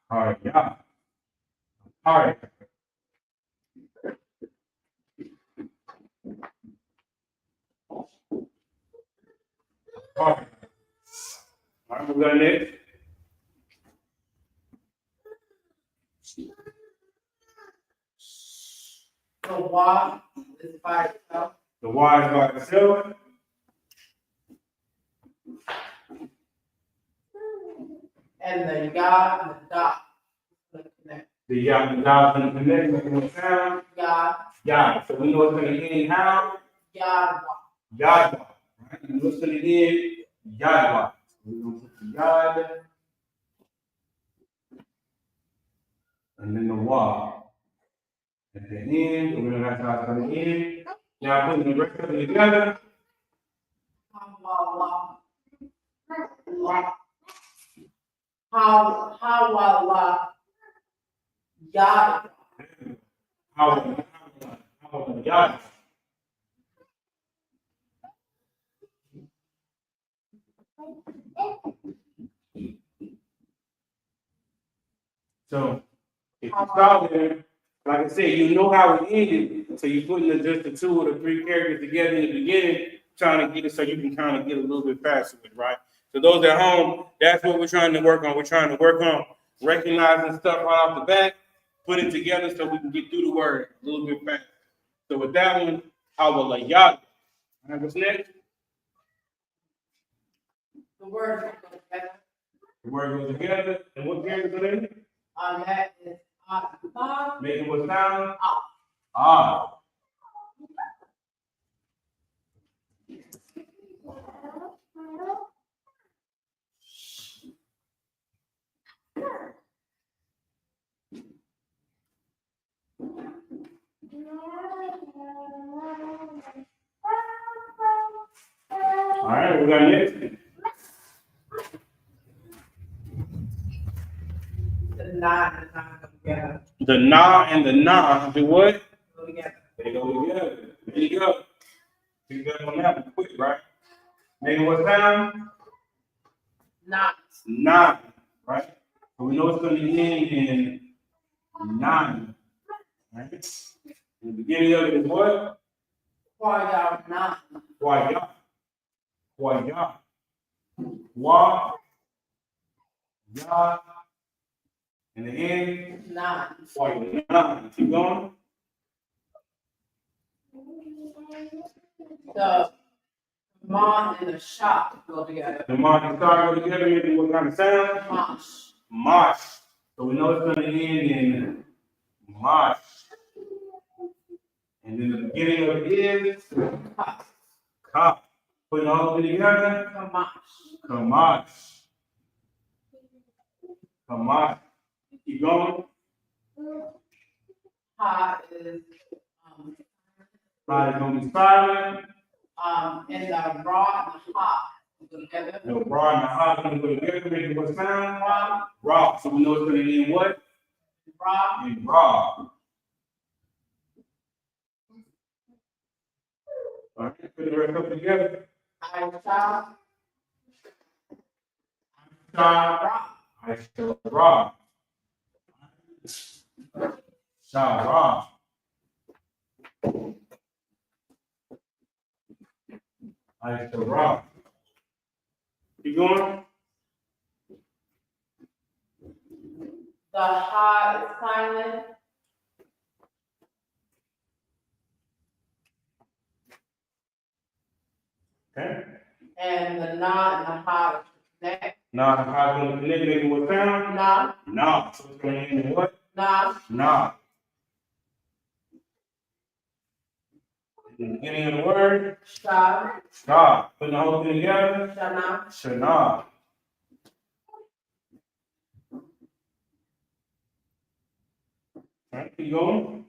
All right, yeah. All right. All right. All right, we're going next. The Wa is by itself. The Y is by itself. And the Yah and the Dot. The Yah and the Dot is going to connect, making one sound. Yah. Yah. So we know it's going to end how? Yah. Yadwa. Right? And what's going to end? Yadwa. So we're going to put the Yad. And then the Wa. At the end, we're going to have to have it in. Now putting the rest of it together. Hawala. Yah. How Yad. So if you start there, like I said, you know how it ended. So you're putting just the two or the three characters together in the beginning, trying to get it so you can kind of get a little bit faster with it, right? So those at home, that's what we're trying to work on. We're trying to work on recognizing stuff right off the bat, put it together so we can get through the word a little bit faster. So with that one, Hawalayat. All right, what's next? The word goes together. The word goes together. And what characters are they? That is Ah. Making what sound? Ah. Ah. All right, we got next. The Na and the Na go together. The na and the na do what? Go together. They go together. There you go. You got on that one quick, right? Making what sound? Not. Not, right? So we know it's going to end in Nine. Right? In the beginning of it is what? Why not? Waya. Waya. Wa. Ya. In the end, Nine. Waya. Keep going. The ma and the shop go together. The mark and star go together, making what kind of sound? Mosh. Mosh. So we know it's going to end in mosh. And then the beginning of it is ka. Putting all of it together. Kamash. Kamash. Kamash. Keep going. Ha is Ha is going to be silent. and the raw and the ha go together. The ra and the ha is going to go together, making what sound? Ra. Ra. So we know it's going to end what? Ra. In ra. All right, put the rest of it together. I shall. Sha. Ra. I shall ra. Sha ra. I shall ra. Keep going. The ha is silent. Okay. And the na and the ha is connect. Now the ha is going to connect, making what sound? Na. Na. So it's going to end in what? Na. Na. In the beginning of the word, Sha. sha. Putting the whole thing together. Shana. Shana. Alright, keep going.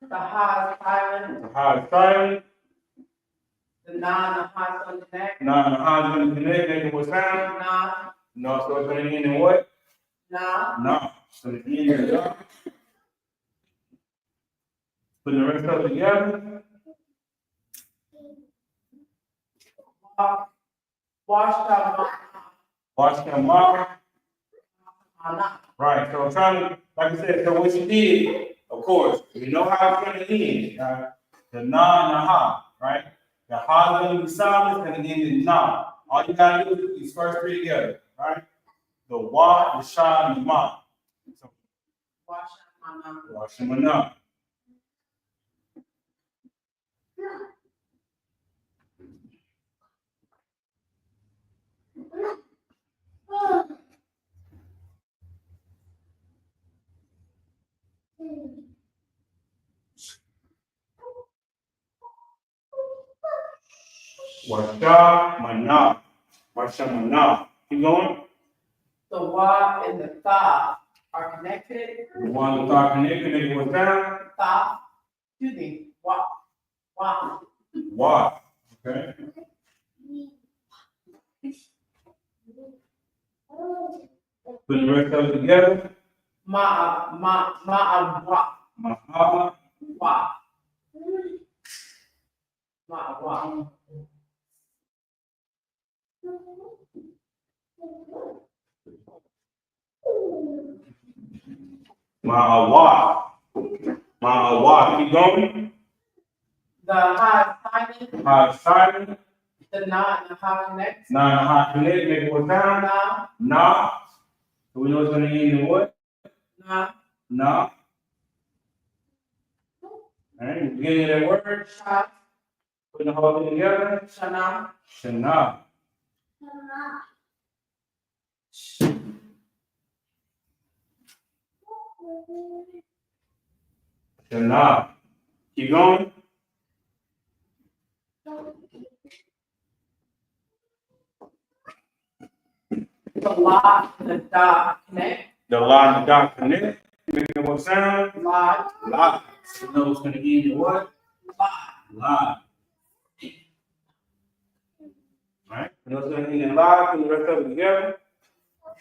The ha is silent. The ha is silent. The na and the ha is going to connect. Now the ha is going to connect, making what sound? Na. No, so it's going to end in what? Na. Na. So the end is na. Putting the rest of it together. Wash the Watch them mark. na. Right, so I'm trying to, like I said, so what you did, of course, you know how it's going to end. The na and the ha, right? The ha is going to be silent and then the na. All you got to do is these first three together, right? The wa, the sha, and the ma. So, Wash the na. wash them enough. Washa mana. Washa mana. Keep going. The wa and the tha are connected. The one with our connected, make it what sound? Tha. Excuse me. Wa. Wa. Wa. Okay. Put the rest of it together. Ma. Wa. Maha. Wa. Ma. Wa. Ma'awa. Ma'awa. Keep going. The ha is silent. Ha is silent. The na and the ha connect. Na and ha connect, make it what sound? Na. Na. So we know it's going to end in what? Na. Na. Alright, beginning of that word. Sha. Putting the whole thing together. Shana. Shana. Shana. Keep going. The la and the da connect. The la and the dot connect. Making what sound? La. La. So we know it's going to end in what? La. La. Alright, we know it's going to end in la. Put the rest of it together.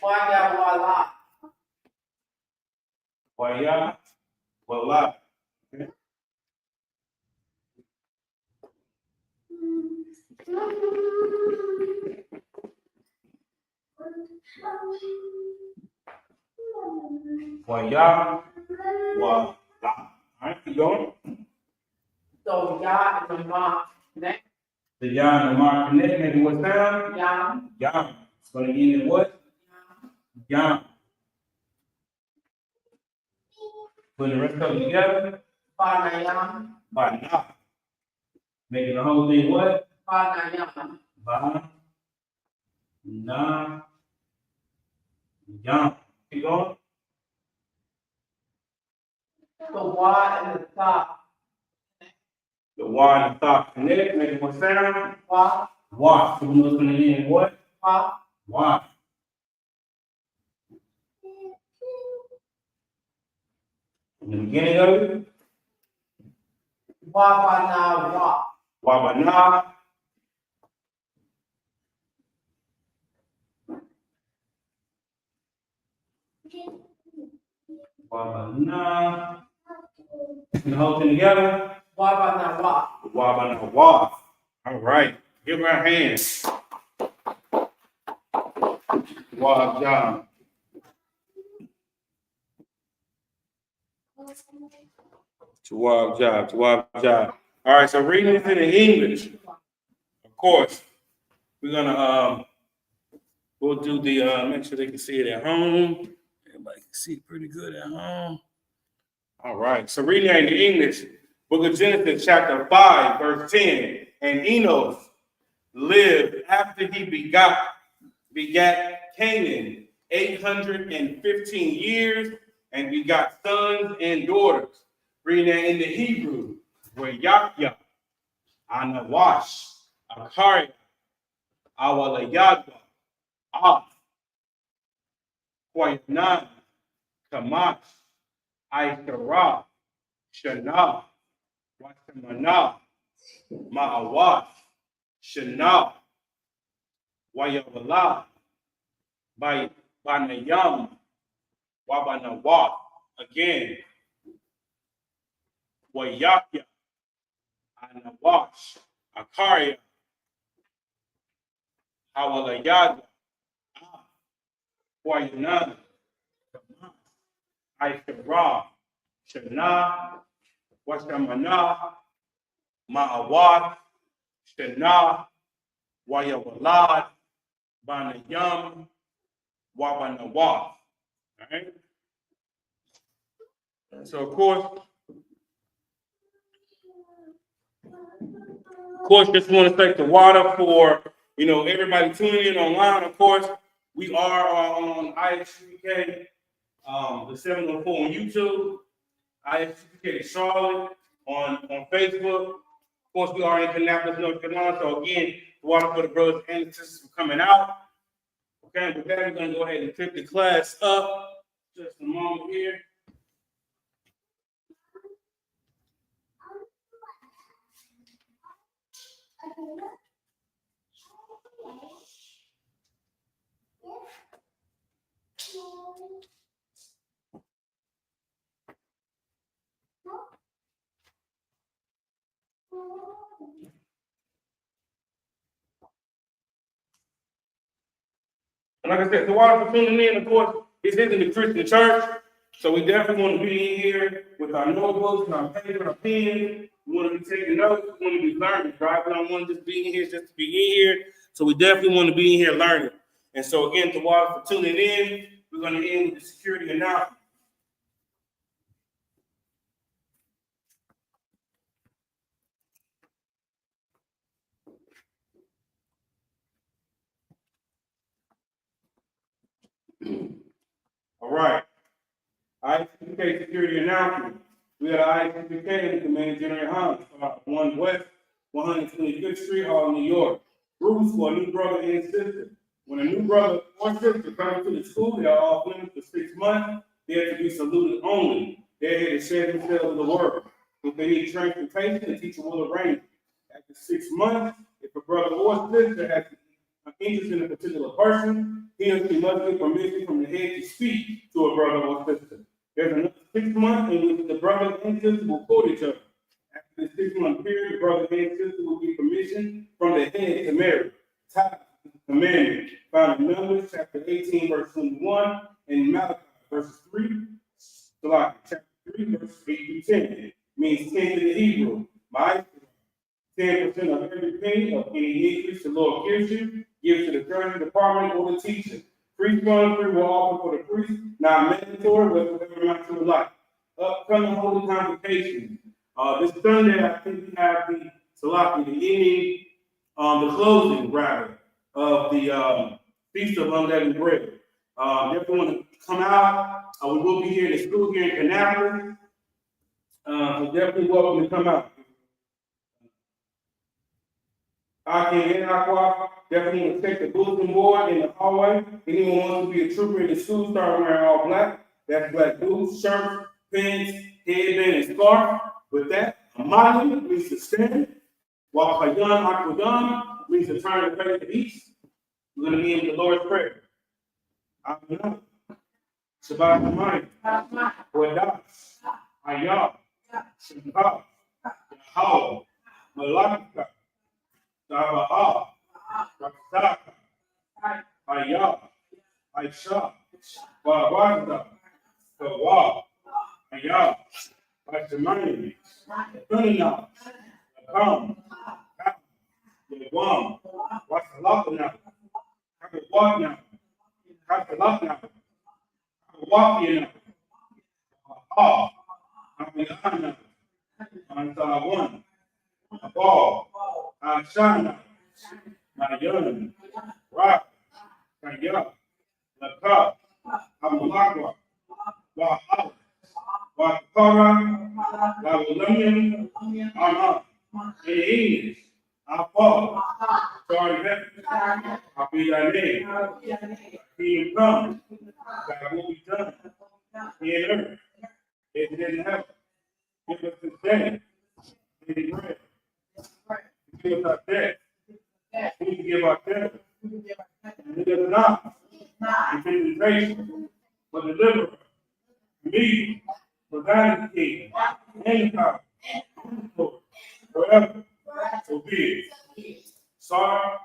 Waya wa la. Waya. Wala. Okay. Waya. Wa, La. All right, keep going. So Yah and the Ma connect. The Ya and the Ma connect, making what sound? Yah. Yam. It's going to end in what? Yam. Putting the rest of it together. Ba-na-yam. By Na. Making the whole thing what? Ba-na-yam. Ba, Na, Yam. Keep going. The Wa and the Tha. The Wa and the Tha connect, making what sound? Wa. Wa. So we know it's going to end in what? Wa. Wa. In the beginning of it, Wa-ba-na-wa. Wa ba na. Wa ba na. And the whole thing together. Wa-ba-na-wa. Wa ba na wa. All right. Give her a hand. Wa job. Tawab job. Tawab job. All right. So reading this in English. Of course, we're gonna we'll do the make sure they can see it at home. Everybody can see it pretty good at home. All right. So reading it in English, Book of Genesis, chapter 5, verse 10. And Enos lived after he begat Canaan 815 years, and begot sons and daughters. Reading that in the Hebrew, where Yahya, Anawash, Akari, Awalayadwa, Ah, Quaynan, Kamash, Aishara, Shana, Wasamana, Ma'awash, Shana, Wayawala, by Banayam, Wabanawa, again, Wayakya, Anawash, Akaria, Hawalayada, Quaynan, Aishara, Shana, Wasamana, Ma'awat, Shana, Wayawalad, Banayam, Wabanawa. All right. So of course, just want to thank the water for everybody tuning in online. Of course, we are on Isupk, the 704 on YouTube, Isupk Charlotte on Facebook. Of course, we are in Kannapolis, North Carolina. So again, the water for the brothers and sisters for coming out. Okay, with that, we're gonna go ahead and pick the class up. Just a moment here. And like I said, the water for tuning in, of course, this isn't the Christian church. So we definitely want to be in here with our notebooks and our paper, our pen. We want to be taking notes. We want to be learning, right? We don't want to just be in here just to be in here. So we definitely want to be in here learning. And so again, the water for tuning in, we're going to end with the security announcement. All right. Isupk security announcement. We got Isupk in Command General Hans, 1 West, 125th Street, Hall, New York. Rules for a new brother and sister. When a new brother or sister comes to the school, they are all finished for 6 months. They have to be saluted only. They're here to share themselves with the world. If they need transportation, the teacher will arrange it. After 6 months, if a brother or sister has an interest in a particular person, he or she must get permission from the head to speak to a brother or sister. There's another 6 months in which the brother and sister will court each other. After the 6-month period, the brother and sister will get permission from the head to marry. Tithe is a commandment found in Numbers chapter 18, verse 21, and Malachi verses 3, chapter 3, verse 8 through 10. Means 10 in the Hebrew. My 10% of every penny of any increase the Lord gives you, give to the treasury department or the teacher. Priest fund free will offer for the priest, not mandatory, but whatever amount to life. Upcoming holy convocations. This Sunday, I think we have the Salaki, the ending, the closing rather of the Feast of Unleavened Bread. Definitely want to come out. We will be here in the school here in Kannapolis. So definitely welcome to come out. I can Aqua definitely want to check the bulletin board in the hallway. Anyone wants to be a trooper in the school, start wearing all black. That's black boots, shirts, pants, headband, and scarf. With that, Amali means to stand. Wakayan Akwadan means to turn the face to the east. We're going to be in the Lord's Prayer. Amen. Shabbat Shalom. Qadash. Ayah. Shabbat. Yahweh. Malaka. Sabaha. Rakhtaka. Ayah. Aisha. Barabata. Kawa. Ayah. Ashemani. Dunina. Akam. Yawam. Wasalakana. Kakawakna. Kakalakna. Kakawakina. Ah. Amilana. Antawan. Abal. Ashana. Nayan. Rak. Kaya. Laka. Amalakwa. Wahal. Wakara. Wawulayan. Ana. In English. Apa. Sorry, heaven. I'll be thy name. Kingdom come. Thy will be done. In earth. As it is in heaven. Give us this day. Daily bread. Forgive us our debt. We forgive our debtors. And lead us not into temptation, but deliver us from evil. For thine is the kingdom, and the power, and the glory, forever. So be it. Sorry.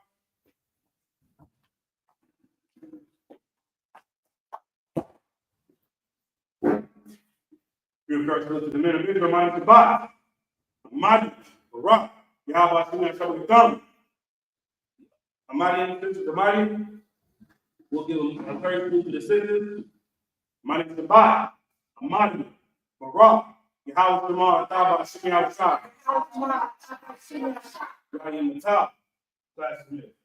Give first to the men of Israel, minus the body. Mighty, Barak, Yahweh, Shemar, Shabbat, Thumb. A mighty, the mighty, will give a first to the sisters. Mighty, the body. A mighty, Barak, Yahweh, Shemar, Thaba, Shemar, Shabbat. Right in the top. Class submit.